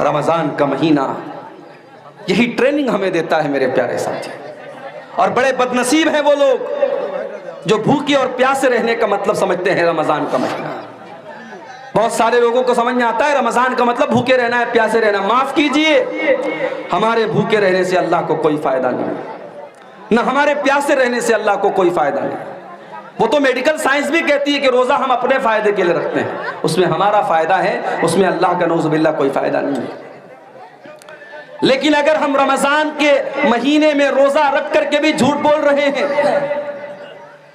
رمضان کا مہینہ یہی ٹریننگ ہمیں دیتا ہے میرے پیارے ساتھی. اور بڑے بدنصیب ہیں وہ لوگ جو بھوکے اور پیاسے رہنے کا مطلب سمجھتے ہیں رمضان کا مہینہ. بہت سارے لوگوں کو سمجھ میں آتا ہے رمضان کا مطلب بھوکے رہنا ہے, پیاسے رہنا. معاف کیجئے, ہمارے بھوکے رہنے سے اللہ کو کوئی فائدہ نہیں, نہ ہمارے پیاسے رہنے سے اللہ کو کوئی فائدہ نہیں. وہ تو میڈیکل سائنس بھی کہتی ہے کہ روزہ ہم اپنے فائدے کے لیے رکھتے ہیں, اس میں ہمارا فائدہ ہے, اس میں اللہ کا نعوذ باللہ کوئی فائدہ نہیں ہے. لیکن اگر ہم رمضان کے مہینے میں روزہ رکھ کر کے بھی جھوٹ بول رہے ہیں,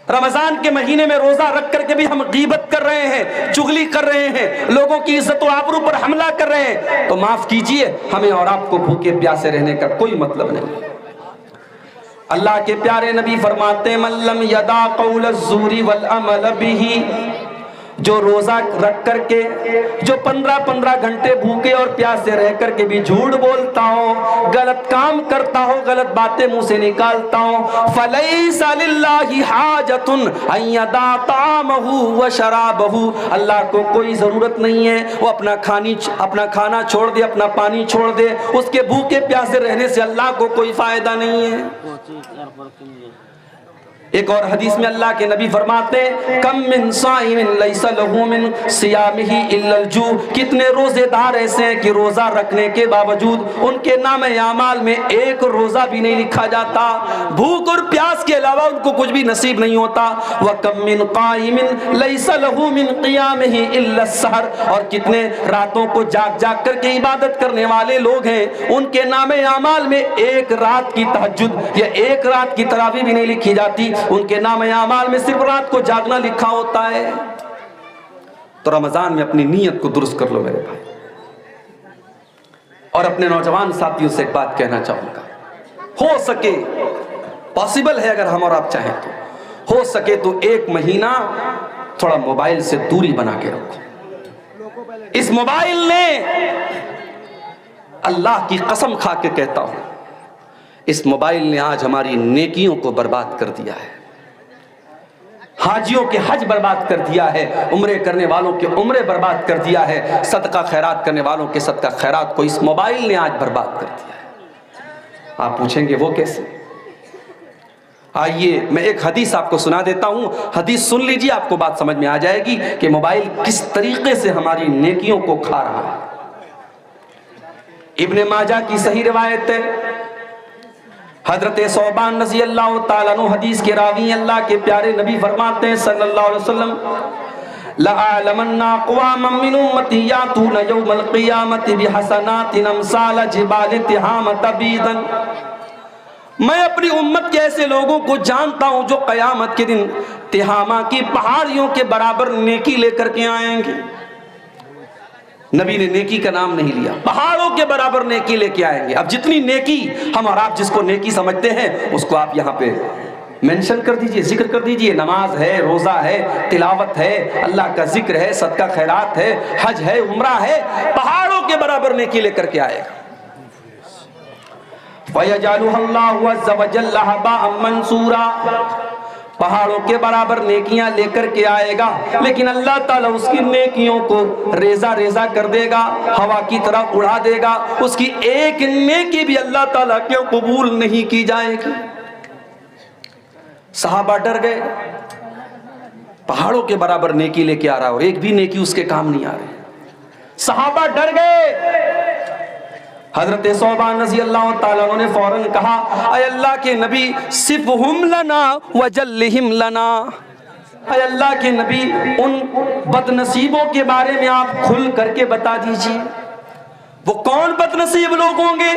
رمضان کے مہینے میں روزہ رکھ کر کے بھی ہم غیبت کر رہے ہیں, چغلی کر رہے ہیں, لوگوں کی عزت و آبرو پر حملہ کر رہے ہیں, تو معاف کیجئے, ہمیں اور آپ کو بھوکے پیاسے رہنے کا کوئی مطلب نہیں. اللہ کے پیارے نبی فرماتے ہیں من لم یدع قول الزور والعمل به, جو روزہ رکھ کر کے, جو 15 گھنٹے بھوکے اور پیاسے رہ کر کے بھی جھوٹ بولتا ہو, غلط کام کرتا ہو, غلط باتیں منہ سے نکالتا ہو, فلیس للہ حاجۃ ان یدع طعامہ وشرابہ, اللہ کو کوئی ضرورت نہیں ہے وہ اپنا کھانا چھوڑ دے, اپنا پانی چھوڑ دے, اس کے بھوکے پیاسے رہنے سے اللہ کو کوئی فائدہ نہیں ہے. ایک اور حدیث میں اللہ کے نبی فرماتے ہیں کم من صائم لیس لہ من صیامہ الا الجوع, کتنے روزے دار ایسے ہیں کہ روزہ رکھنے کے باوجود ان کے نام اعمال میں ایک روزہ بھی نہیں لکھا جاتا, بھوک اور پیاس کے علاوہ ان کو کچھ بھی نصیب نہیں ہوتا. وکم من قائم لیس لہ من قیامہ الا السحر, اور کتنے راتوں کو جاگ جاگ کر کے عبادت کرنے والے لوگ ہیں, ان کے نام اعمال میں ایک رات کی تہجد یا ایک رات کی تراویح بھی نہیں لکھی جاتی, ان کے نام اعمال میں صرف رات کو جاگنا لکھا ہوتا ہے. تو رمضان میں اپنی نیت کو درست کر لو میرے بھائی. اور اپنے نوجوان ساتھیوں سے ایک بات کہنا چاہوں گا, ہو سکے, پاسبل ہے اگر ہم اور آپ چاہیں تو, ہو سکے تو ایک مہینہ تھوڑا موبائل سے دوری بنا کے رکھو. اس موبائل نے, اللہ کی قسم کھا کے کہتا ہوں, اس موبائل نے آج ہماری نیکیوں کو برباد کر دیا ہے, حاجیوں کے حج برباد کر دیا ہے, عمرے کرنے والوں کے عمرے برباد کر دیا ہے, صدقہ خیرات کرنے والوں کے صدقہ خیرات کو اس موبائل نے آج برباد کر دیا ہے. آپ پوچھیں گے وہ کیسے؟ آئیے میں ایک حدیث آپ کو سنا دیتا ہوں, حدیث سن لیجیے, آپ کو بات سمجھ میں آ جائے گی کہ موبائل کس طریقے سے ہماری نیکیوں کو کھا رہا ہے. ابن ماجہ کی صحیح روایت ہے, حضرت ثوبان رضی اللہ تعالیٰ عنہ حدیث کے راوی, اللہ کے پیارے نبی فرماتے ہیں صلی اللہ علیہ وسلم لَأَعْلَمَنَّ أَقْوَامًا مِّنْ أُمَّتِي يَأْتُونَ يَوْمَ الْقِيَامَةِ بِحَسَنَاتٍ أَمْثَالَ جِبَالِ تِہَامَةَ بِيضًا, میں اپنی امت کے ایسے لوگوں کو جانتا ہوں جو قیامت کے دن تہامہ کی پہاڑیوں کے برابر نیکی لے کر کے آئیں گے. نبی نے نیکی کا نام نہیں لیا, پہاڑوں کے برابر نیکی لے کے آئیں گے. اب جتنی نیکی ہم اور آپ جس کو نیکی سمجھتے ہیں اس کو آپ یہاں پہ مینشن کر دیجئے, ذکر کر دیجئے. نماز ہے, روزہ ہے, تلاوت ہے, اللہ کا ذکر ہے, صدقہ خیرات ہے, حج ہے, عمرہ ہے, پہاڑوں کے برابر نیکی لے کر کے آئے گا. وَيَجْعَلُهَا اللَّهُ عَزَّ وَجَلَّ هَبَاءً مَنْثُورًا, پہاڑوں کے برابر نیکیاں لے کر کے آئے گا, لیکن اللہ تعالیٰ اس کی نیکیوں کو ریزہ ریزہ کر دے گا, ہوا کی طرح اڑا دے گا. اس کی ایک نیکی بھی اللہ تعالیٰ کے قبول نہیں کی جائے گی. صحابہ ڈر گئے, پہاڑوں کے برابر نیکی لے کے آ رہا اور ایک بھی نیکی اس کے کام نہیں آ رہی. صحابہ ڈر گئے. حضرت ثوبان رضی اللہ تعالیٰ عنہ نے فوراً کہا اے اللہ کے نبی صفہم لنا وجلہم لنا, اے اللہ کے نبی ان بد نصیبوں کے بارے میں آپ کھل کر کے بتا دیجئے. وہ کون بد نصیب لوگ ہوں گے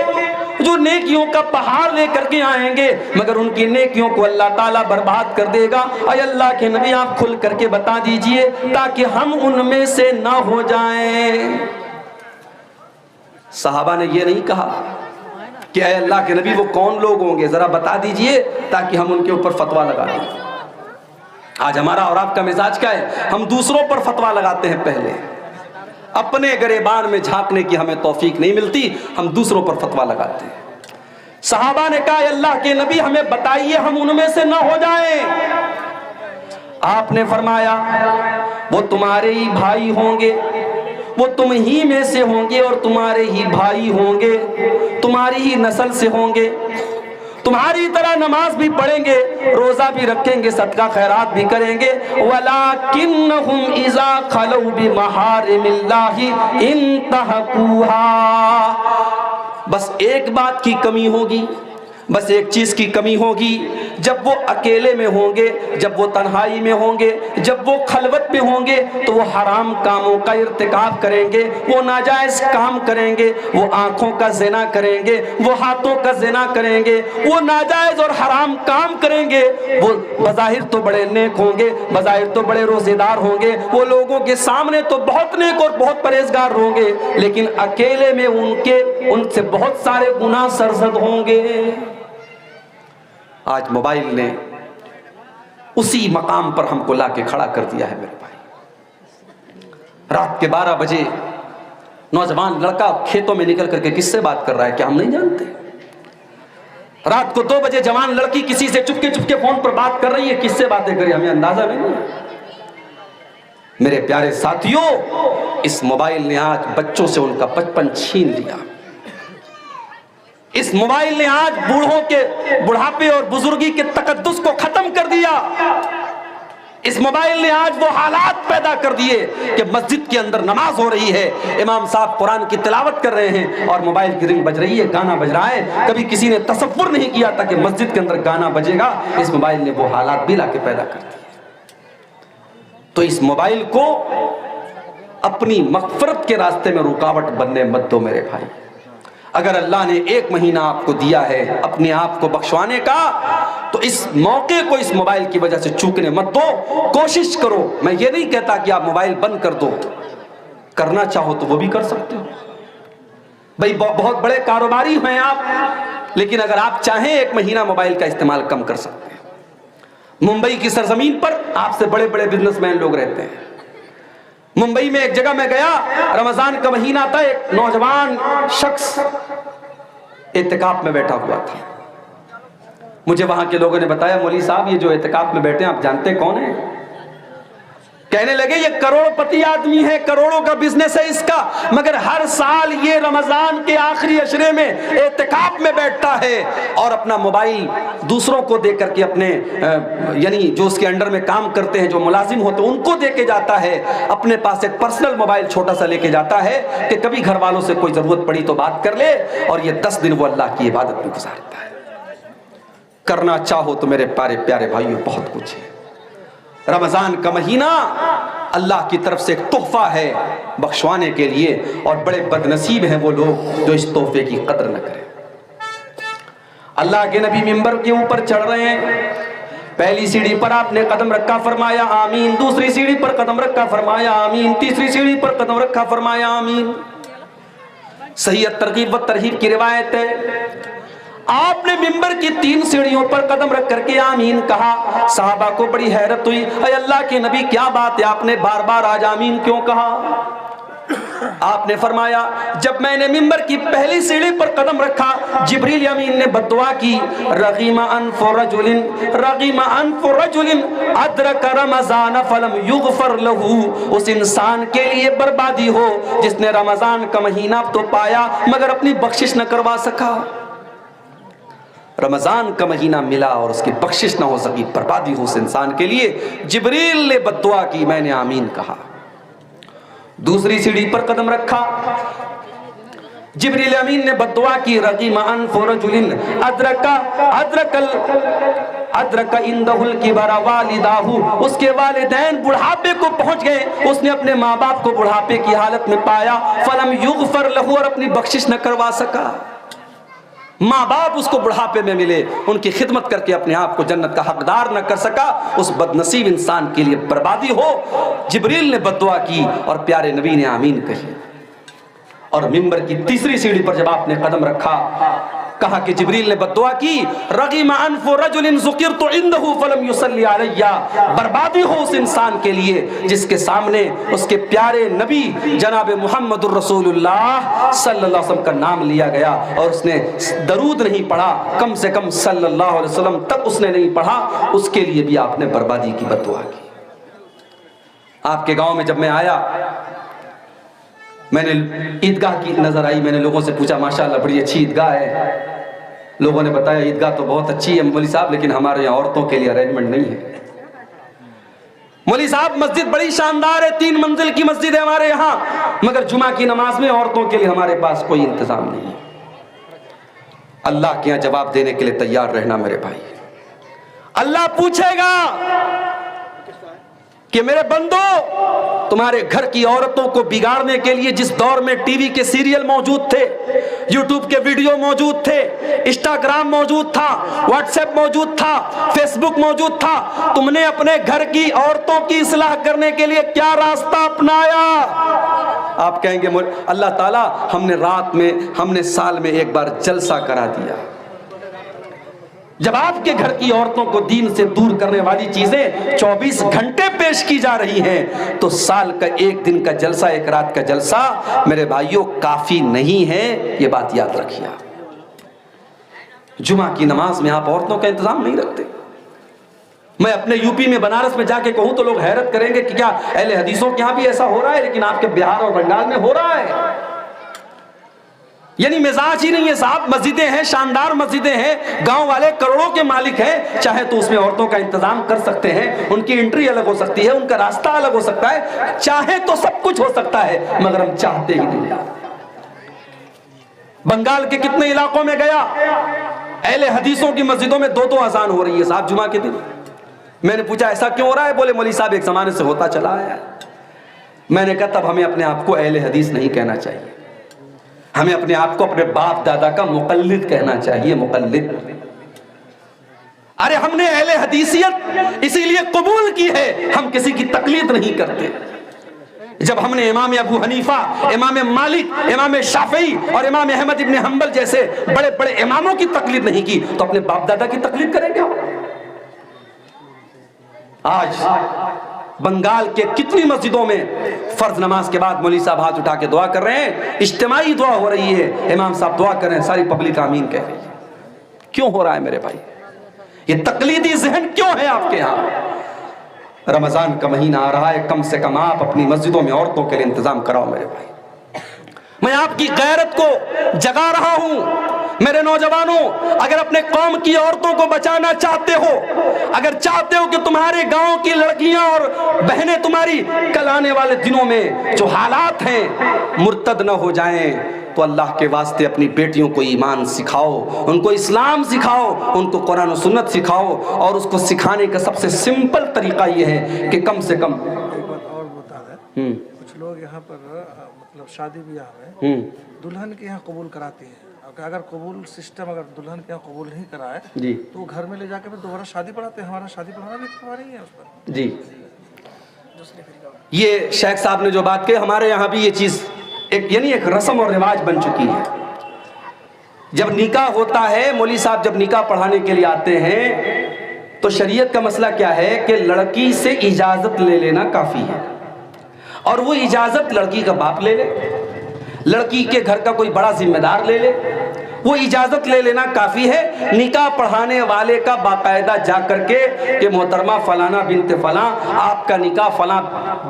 جو نیکیوں کا پہاڑ لے کر کے آئیں گے مگر ان کی نیکیوں کو اللہ تعالیٰ برباد کر دے گا. اے اللہ کے نبی آپ کھل کر کے بتا دیجئے تاکہ ہم ان میں سے نہ ہو جائیں. صحابہ نے یہ نہیں کہا کہ اے اللہ کے نبی وہ کون لوگ ہوں گے, ذرا بتا دیجئے تاکہ ہم ان کے اوپر فتویٰ لگا دیں. آج ہمارا اور آپ کا مزاج کیا ہے, ہم دوسروں پر فتویٰ لگاتے ہیں, پہلے اپنے گریبان میں جھانکنے کی ہمیں توفیق نہیں ملتی, ہم دوسروں پر فتویٰ لگاتے ہیں. صحابہ نے کہا اے اللہ کے نبی ہمیں بتائیے ہم ان میں سے نہ ہو جائیں. آپ نے فرمایا وہ تمہارے ہی بھائی ہوں گے, وہ تم ہی میں سے ہوں گے اور تمہارے ہی بھائی ہوں گے، تمہاری ہی نسل سے ہوں گے، تمہاری طرح نماز بھی پڑھیں گے، روزہ بھی رکھیں گے، صدقہ خیرات بھی کریں گے، وَلَكِنَّهُمْ إِذَا خَلَوْا بِمَحَارِمِ اللَّهِ انتهكوها۔ بس ایک بات کی کمی ہوگی، بس ایک چیز کی کمی ہوگی، جب وہ اکیلے میں ہوں گے، جب وہ تنہائی میں ہوں گے، جب وہ خلوت میں ہوں گے تو وہ حرام کاموں کا ارتکاب کریں گے، وہ ناجائز کام کریں گے، وہ آنکھوں کا زنا کریں گے، وہ ہاتھوں کا زنا کریں گے، وہ ناجائز اور حرام کام کریں گے۔ وہ بظاہر تو بڑے نیک ہوں گے، بظاہر تو بڑے روزے دار ہوں گے، وہ لوگوں کے سامنے تو بہت نیک اور بہت پرہیزگار ہوں گے، لیکن اکیلے میں ان سے بہت سارے گناہ سرزد ہوں گے۔ آج موبائل نے اسی مقام پر ہم کو لا کے کھڑا کر دیا ہے میرے بھائی۔ رات کے 12 بجے نوجوان لڑکا کھیتوں میں نکل کر کے کس سے بات کر رہا ہے کیا ہم نہیں جانتے؟ رات کو 2 بجے جوان لڑکی کسی سے چپکے چپکے فون پر بات کر رہی ہے، کس سے باتیں کر رہی ہے ہمیں اندازہ نہیں ہے۔ میرے پیارے ساتھیوں، اس موبائل نے آج بچوں سے ان کا بچپن چھین لیا۔ اس موبائل نے آج بوڑھوں کے بڑھاپے اور بزرگی کے تقدس کو ختم کر دیا۔ اس موبائل نے آج وہ حالات پیدا کر دیے کہ مسجد کے اندر نماز ہو رہی ہے، امام صاحب قرآن کی تلاوت کر رہے ہیں اور موبائل کی رنگ بج رہی ہے، گانا بج رہا ہے۔ کبھی کسی نے تصور نہیں کیا تھا کہ مسجد کے اندر گانا بجے گا۔ اس موبائل نے وہ حالات بھی لا کے پیدا کر دیے۔ تو اس موبائل کو اپنی مغفرت کے راستے میں رکاوٹ بننے مت دو میرے بھائی۔ اگر اللہ نے 1 مہینہ آپ کو دیا ہے اپنے آپ کو بخشوانے کا، تو اس موقع کو اس موبائل کی وجہ سے چوکنے مت دو۔ کوشش کرو، میں یہ نہیں کہتا کہ آپ موبائل بند کر دو، کرنا چاہو تو وہ بھی کر سکتے ہو بھائی، بہت بڑے کاروباری ہیں آپ، لیکن اگر آپ چاہیں 1 مہینہ موبائل کا استعمال کم کر سکتے ہیں۔ ممبئی کی سرزمین پر آپ سے بڑے بڑے بزنس مین لوگ رہتے ہیں۔ ممبئی میں ایک جگہ میں گیا، رمضان کا مہینہ تھا، ایک نوجوان شخص اعتکاف میں بیٹھا ہوا تھا۔ مجھے وہاں کے لوگوں نے بتایا، مولوی صاحب یہ جو اعتکاف میں بیٹھے ہیں آپ جانتے کون ہیں؟ کہنے لگے یہ کروڑ پتی آدمی ہے، کروڑوں کا بزنس ہے اس کا، مگر ہر سال یہ رمضان کے آخری عشرے میں اعتکاف میں بیٹھتا ہے اور اپنا موبائل دوسروں کو دے کر کے اپنے یعنی جو اس کے انڈر میں کام کرتے ہیں، جو ملازم ہوتے ہیں ان کو دے کے جاتا ہے، اپنے پاس ایک پرسنل موبائل چھوٹا سا لے کے جاتا ہے کہ کبھی گھر والوں سے کوئی ضرورت پڑی تو بات کر لے، اور یہ 10 دن وہ اللہ کی عبادت میں گزارتا ہے۔ کرنا چاہو تو میرے پیارے بھائیوں بہت کچھ ہے۔ رمضان کا مہینہ اللہ کی طرف سے ایک تحفہ ہے بخشوانے کے لیے، اور بڑے بدنصیب ہیں وہ لوگ جو اس تحفے کی قدر نہ کریں۔ اللہ کے نبی منبر کے اوپر چڑھ رہے ہیں، پہلی سیڑھی پر آپ نے قدم رکھا، فرمایا آمین، دوسری سیڑھی پر قدم رکھا، فرمایا آمین، تیسری سیڑھی پر قدم رکھا، فرمایا آمین۔ صحیح ترغیب و ترہیب کی روایت ہے، آپ نے منبر کی 3 سیڑھیوں پر قدم رکھ کر کے آمین کہا۔ صحابہ کو بڑی حیرت ہوئی، اے اللہ کے نبی کیا بات ہے، آپ نے بار بار آج آمین کیوں کہا؟ آپ نے فرمایا جب میں نے منبر کی پہلی سیڑھی پر قدم رکھا، جبریل امین نے بددعا کی، رغیم انف رجل ادرک رمضان فلم یغفر له، اس انسان کے لیے بربادی ہو جس نے رمضان کا مہینہ تو پایا مگر اپنی بخشش نہ کروا سکا۔ رمضان کا مہینہ ملا اور اس کی بخشش نہ ہو سکی، بربادی ہو اس انسان کے لیے۔ جبریل نے بددعا کی، میں نے آمین کہا۔ دوسری سیڑھی پر قدم رکھا، جبریل امین نے بددعا کی، رغیم انف رجل ادرک عندہ الکبر والداہ، اس کے والدین بڑھاپے کو پہنچ گئے، اس نے اپنے ماں باپ کو بڑھاپے کی حالت میں پایا، فلم یغفر لہ، اور اپنی بخشش نہ کروا سکا۔ ماں باپ اس کو بڑھاپے میں ملے، ان کی خدمت کر کے اپنے آپ کو جنت کا حقدار نہ کر سکا، اس بدنصیب انسان کے لیے بربادی ہو۔ جبریل نے بددعا کی اور پیارے نبی نے آمین کہی۔ اور منبر کی تیسری سیڑھی پر جب آپ نے قدم رکھا، کہا کہ جبریل نے بددعا کی، رغیم انف رجل ذکرت عنده فلم يصلي علی، بربادی ہو اس انسان کے لیے جس کے سامنے اس کے پیارے نبی جناب محمد الرسول اللہ صلی اللہ علیہ وسلم کا نام لیا گیا اور اس نے درود نہیں پڑھا، کم سے کم صلی اللہ علیہ وسلم تک اس نے نہیں پڑھا، اس کے لیے بھی آپ نے بربادی کی بددعا کی۔ آپ کے گاؤں میں جب میں آیا میں نے عیدگاہ کی نظر آئی, میں نے لوگوں سے پوچھا ماشاءاللہ بڑی اچھی عیدگاہ ہے. لوگوں نے بتایا عیدگاہ تو بہت اچھی ہے مولوی صاحب, لیکن ہمارے یہاں عورتوں کے لیے ارینجمنٹ نہیں ہے. مولوی صاحب مسجد بڑی شاندار ہے, 3 منزل کی مسجد ہے ہمارے یہاں, مگر جمعہ کی نماز میں عورتوں کے لیے ہمارے پاس کوئی انتظام نہیں ہے. اللہ کے یہاں جواب دینے کے لیے تیار رہنا میرے بھائی. اللہ پوچھے گا کہ میرے بندو, تمہارے گھر کی عورتوں کو بگاڑنے کے لیے جس دور میں ٹی وی کے سیریل موجود تھے, یوٹیوب کے ویڈیو موجود تھے, انسٹاگرام موجود تھا, واٹس ایپ موجود تھا, فیس بک موجود تھا, تم نے اپنے گھر کی عورتوں کی اصلاح کرنے کے لیے کیا راستہ اپنایا؟ آپ کہیں گے اللہ تعالیٰ ہم نے سال میں ایک بار جلسہ کرا دیا. جب آپ کے گھر کی عورتوں کو دین سے دور کرنے والی چیزیں 24 گھنٹے پیش کی جا رہی ہیں, تو سال کا 1 دن کا جلسہ, 1 رات کا جلسہ میرے بھائیوں کافی نہیں ہے. یہ بات یاد رکھیے. جمعہ کی نماز میں آپ عورتوں کا انتظام نہیں رکھتے. میں اپنے یو پی میں بنارس میں جا کے کہوں تو لوگ حیرت کریں گے کہ کیا اہل حدیثوں کے ہاں بھی ایسا ہو رہا ہے, لیکن آپ کے بہار اور بنگال میں ہو رہا ہے. یعنی مزاج ہی نہیں ہے صاحب. مسجدیں ہیں, شاندار مسجدیں ہیں, گاؤں والے کروڑوں کے مالک ہیں, چاہے تو اس میں عورتوں کا انتظام کر سکتے ہیں, ان کی انٹری الگ ہو سکتی ہے, ان کا راستہ الگ ہو سکتا ہے, چاہے تو سب کچھ ہو سکتا ہے, مگر ہم چاہتے ہی نہیں. بنگال کے کتنے علاقوں میں گیا, اہل حدیثوں کی مسجدوں میں 2 اذان ہو رہی ہے صاحب جمعہ کے دن. میں نے پوچھا ایسا کیوں ہو رہا ہے؟ بولے مولوی صاحب ایک زمانے سے ہوتا چلا آیا ہے. میں نے کہا تب ہمیں اپنے آپ کو اہل حدیث نہیں کہنا چاہیے, ہمیں اپنے آپ کو اپنے باپ دادا کا مقلد کہنا چاہیے. مقلد, ارے ہم نے اہل حدیثیت اسی لیے قبول کی ہے, ہم کسی کی تقلید نہیں کرتے. جب ہم نے امام ابو حنیفہ, امام مالک, امام شافعی اور امام احمد ابن حنبل جیسے بڑے بڑے اماموں کی تقلید نہیں کی, تو اپنے باپ دادا کی تقلید کریں گے ہم؟ آج بنگال کے کتنی مسجدوں میں فرض نماز کے بعد مولوی صاحب ہاتھ اٹھا کے دعا کر رہے ہیں, اجتماعی دعا ہو رہی ہے, امام صاحب دعا کر رہے ہیں, ساری پبلک آمین کہہ رہی ہے. کیوں ہو رہا ہے میرے بھائی؟ یہ تقلیدی ذہن کیوں ہے آپ کے ہاں؟ رمضان کا مہینہ آ رہا ہے, کم سے کم آپ اپنی مسجدوں میں عورتوں کے لیے انتظام کراؤ میرے بھائی. میں آپ کی غیرت کو جگا رہا ہوں. میرے نوجوانوں, اگر اپنے قوم کی عورتوں کو بچانا چاہتے ہو, اگر چاہتے ہو کہ تمہارے گاؤں کی لڑکیاں اور بہنیں تمہاری کل آنے والے دنوں میں جو حالات ہیں مرتد نہ ہو جائیں, تو اللہ کے واسطے اپنی بیٹیوں کو ایمان سکھاؤ, ان کو اسلام سکھاؤ, ان کو قرآن و سنت سکھاؤ. اور اس کو سکھانے کا سب سے سمپل طریقہ یہ ہے کہ کم سے کم ایک بات اور بتا دیں, کچھ لوگ یہاں پر مطلب شادی بیاہ میں دلہن کے یہاں قبول کراتے ہیں. اگر قبول سسٹم اگر دلہن کے یہاں قبول نہیں کرائے جی تو گھر میں لے جا کے دوبارہ شادی پڑھاتے ہیں. ہمارا شادی پڑھانا بھی کروا رہی ہے اس پر. جی, یہ شیخ صاحب نے جو بات کہی, ہمارے یہاں بھی یہ چیز ایک رسم اور رواج بن چکی ہے. جب نکاح ہوتا ہے, مولوی صاحب جب نکاح پڑھانے کے لیے آتے ہیں تو شریعت کا مسئلہ کیا ہے کہ لڑکی سے اجازت لے لینا کافی ہے, اور وہ اجازت لڑکی کا باپ لے لے, لڑکی کے گھر کا کوئی بڑا ذمہ دار لے لے, وہ اجازت لے لینا کافی ہے. نکاح پڑھانے والے کا باقاعدہ جا کر کے کہ محترمہ فلانا بنت فلاں, آپ کا نکاح فلاں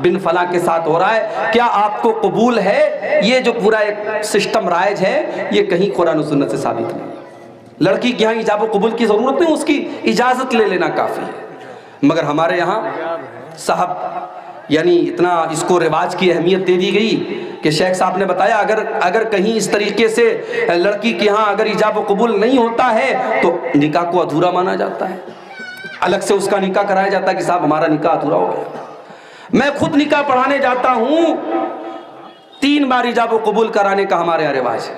بن فلاں کے ساتھ ہو رہا ہے, کیا آپ کو قبول ہے؟ یہ جو پورا ایک سسٹم رائج ہے, یہ کہیں قرآن و سنت سے ثابت نہیں. لڑکی کے یہاں ایجاب و قبول کی ضرورت نہیں, اس کی اجازت لے لینا کافی ہے. مگر ہمارے یہاں صاحب یعنی اتنا اس کو رواج کی اہمیت دے دی گئی کہ شیخ صاحب نے بتایا اگر کہیں اس طریقے سے لڑکی کے ہاں اگر ایجاب و قبول نہیں ہوتا ہے تو نکاح کو ادھورا مانا جاتا ہے, الگ سے اس کا نکاح کرایا جاتا ہے کہ صاحب ہمارا نکاح ادھورا ہو گیا. میں خود نکاح پڑھانے جاتا ہوں, 3 بار ایجاب و قبول کرانے کا ہمارے یہاں رواج ہے.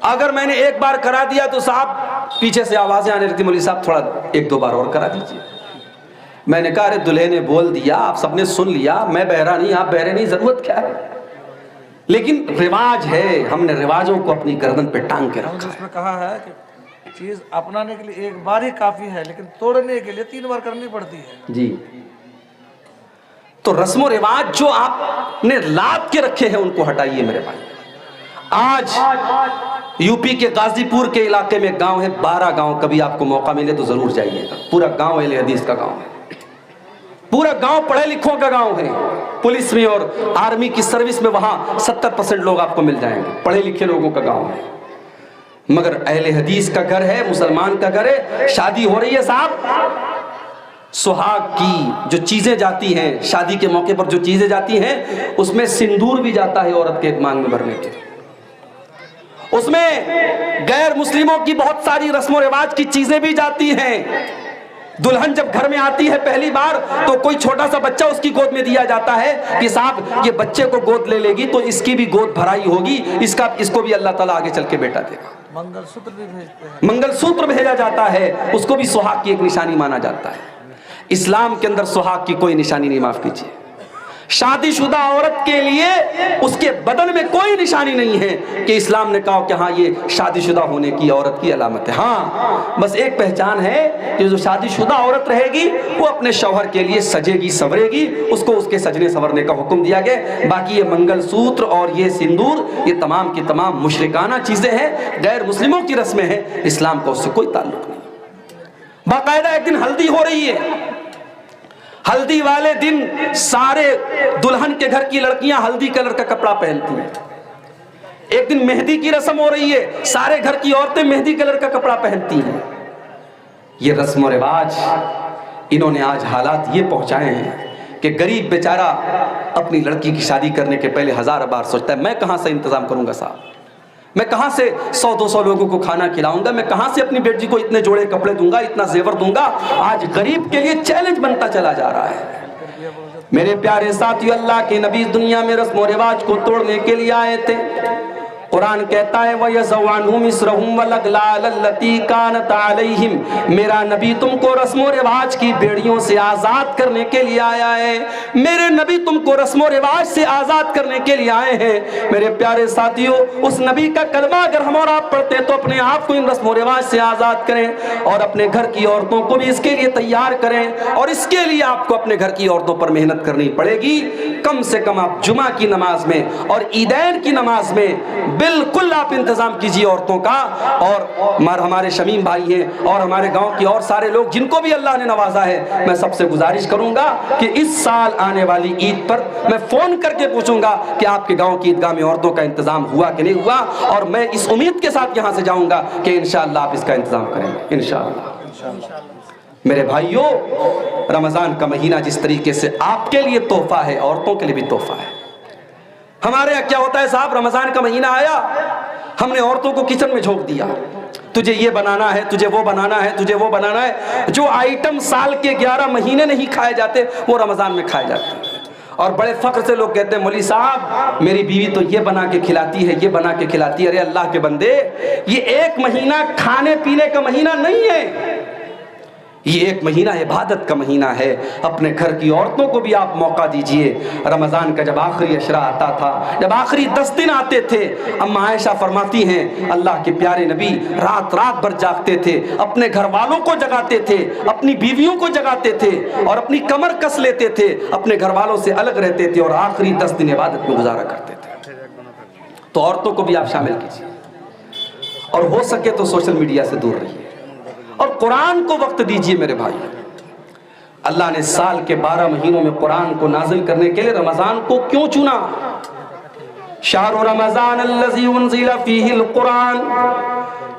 اگر میں نے 1 بار کرا دیا تو صاحب پیچھے سے آوازیں آنے لگتی, مولوی صاحب تھوڑا 1-2 بار اور کرا دیجیے. میں نے کہا ارے دلہے نے بول دیا, آپ سب نے سن لیا, میں بہرا نہیں, آپ بہرے نہیں, ضرورت کیا ہے؟ لیکن رواج ہے, ہم نے رواجوں کو اپنی گردن پہ ٹانگ کے رکھا ہے. اس میں کہا ہے کہ چیز اپنانے کے لیے 1 بار ہی کافی ہے, لیکن توڑنے کے لیے 3 بار کرنی پڑتی ہے. جی, تو رسم و رواج جو آپ نے لاد کے رکھے ہیں ان کو ہٹائیے میرے بھائی. آج یو پی کے غازی پور کے علاقے میں گاؤں ہے, 12 گاؤں, کبھی آپ کو موقع ملے تو ضرور جائیے گا. پورا گاؤں اہل حدیث کا گاؤں ہے, پورا گاؤں پڑھے لکھوں کا گاؤں ہے، پولیس میں اور آرمی کی سروس میں وہاں 70% لوگ آپ کو مل جائیں گے، پڑھے لکھے لوگوں کا گاؤں ہے، مگر اہل حدیث کا گھر ہے، مسلمان کا گھر ہے، شادی ہو رہی ہے صاحب، سہاگ کی جو چیزیں جاتی ہیں، شادی کے موقع پر جو چیزیں جاتی ہیں، اس میں سندور بھی جاتا ہے عورت کے مانگ میں بھرنے کے، اس میں غیر مسلموں کی بہت ساری رسم و رواج کی چیزیں بھی جاتی ہیں۔ دلہن جب گھر میں آتی ہے پہلی بار تو کوئی چھوٹا سا بچہ اس کی گود میں دیا جاتا ہے کہ صاحب یہ بچے کو گود لے گی تو اس کی بھی گود بھرائی ہوگی، اس کو بھی اللہ تعالیٰ آگے چل کے بیٹا دے گا۔ منگل سوتر بھی بھیجتے ہیں، منگل سوتر بھیجا جاتا ہے، اس کو بھی سہاگ کی ایک نشانی مانا جاتا ہے۔ اسلام کے اندر سہاگ کی کوئی نشانی نہیں، معاف کیجیے، شادی شدہ عورت کے لیے اس کے بدن میں کوئی نشانی نہیں ہے کہ اسلام نے کہا کہ ہاں یہ شادی شدہ ہونے کی عورت کی علامت ہے۔ ہاں بس ایک پہچان ہے کہ جو شادی شدہ عورت رہے گی وہ اپنے شوہر کے لیے سجے گی سورے گی، اس کو اس کے سجنے سورنے کا حکم دیا گیا۔ باقی یہ منگل سوتر اور یہ سندور یہ تمام کی تمام مشرکانہ چیزیں ہیں، غیر مسلموں کی رسمیں ہیں، اسلام کا اس سے کوئی تعلق نہیں۔ باقاعدہ ایک دن ہلدی ہو رہی ہے، ہلدی والے دن سارے دلہن کے گھر کی لڑکیاں ہلدی کلر کا کپڑا پہنتی ہیں۔ ایک دن مہندی کی رسم ہو رہی ہے، سارے گھر کی عورتیں مہندی کلر کا کپڑا پہنتی ہیں۔ یہ رسم و رواج انہوں نے آج حالات یہ پہنچائے ہیں کہ غریب بیچارہ اپنی لڑکی کی شادی کرنے کے پہلے 1000 بار سوچتا ہے میں کہاں سے انتظام کروں گا صاحب، میں کہاں سے 100-200 لوگوں کو کھانا کھلاؤں گا، میں کہاں سے اپنی بیٹی کو اتنے جوڑے کپڑے دوں گا، اتنا زیور دوں گا۔ آج غریب کے لیے چیلنج بنتا چلا جا رہا ہے۔ میرے پیارے ساتھیو، اللہ کے نبی دنیا میں رسم و رواج کو توڑنے کے لیے آئے تھے۔ قرآن کہتا ہے وَيَضَعُ عَنْهُمْ إِصْرَهُمْ وَالْأَغْلَالَ الَّتِي كَانَتْ عَلَيْهِمْ، میرا نبی تم کو رسم و رواج کی بیڑیوں سے آزاد کرنے کے لیے آیا ہے، میرے نبی تم کو رسم و رواج سے آزاد کرنے کے لیے آئے ہیں۔ میرے پیارے ساتھیو، اس نبی کا کلمہ اگر ہم اور آپ پڑھتے تو اپنے آپ کو ان رسم و رواج سے آزاد کریں اور اپنے گھر کی عورتوں کو بھی اس کے لیے تیار کریں، اور اس کے لیے آپ کو اپنے گھر کی عورتوں پر محنت کرنی پڑے گی۔ کم سے کم آپ جمعہ کی نماز میں اور عیدین کی نماز میں بالکل آپ انتظام کیجئے عورتوں کا۔ اور ہمارے شمیم بھائی ہیں اور ہمارے گاؤں کی اور سارے لوگ جن کو بھی اللہ نے نوازا ہے، میں سب سے گزارش کروں گا کہ اس سال آنے والی عید پر میں فون کر کے پوچھوں گا کہ آپ کے گاؤں کی عیدگاہ میں عورتوں کا انتظام ہوا کہ نہیں ہوا، اور میں اس امید کے ساتھ یہاں سے جاؤں گا کہ انشاءاللہ آپ اس کا انتظام کریں گے انشاءاللہ۔ میرے بھائیوں، رمضان کا مہینہ جس طریقے سے آپ کے لیے تحفہ ہے، عورتوں کے لیے بھی تحفہ ہے۔ ہمارے یہاں کیا ہوتا ہے صاحب، رمضان کا مہینہ آیا، ہم نے عورتوں کو کچن میں جھونک دیا، تجھے یہ بنانا ہے، تجھے وہ بنانا ہے، تجھے وہ بنانا ہے۔ جو آئٹم سال کے 11 مہینے نہیں کھائے جاتے وہ رمضان میں کھائے جاتے ہیں، اور بڑے فخر سے لوگ کہتے ہیں مولوی صاحب میری بیوی تو یہ بنا کے کھلاتی ہے، یہ بنا کے کھلاتی ہے۔ ارے اللہ کے بندے، یہ ایک مہینہ کھانے پینے کا مہینہ نہیں ہے، یہ ایک مہینہ عبادت کا مہینہ ہے۔ اپنے گھر کی عورتوں کو بھی آپ موقع دیجئے۔ رمضان کا جب آخری عشرہ آتا تھا، جب آخری 10 دن آتے تھے، اما عائشہ فرماتی ہیں اللہ کے پیارے نبی رات رات بھر جاگتے تھے، اپنے گھر والوں کو جگاتے تھے، اپنی بیویوں کو جگاتے تھے، اور اپنی کمر کس لیتے تھے، اپنے گھر والوں سے الگ رہتے تھے، اور آخری 10 دن عبادت میں گزارا کرتے تھے۔ تو عورتوں کو بھی آپ شامل کیجئے، اور ہو سکے تو سوشل میڈیا سے دور رہیے، اور قرآن کو وقت دیجئے۔ میرے بھائی، اللہ نے سال کے 12 مہینوں میں قرآن کو نازل کرنے کے لیے رمضان کو کیوں چنا؟ شہر رمضان الذی انزل فیہ القرآن،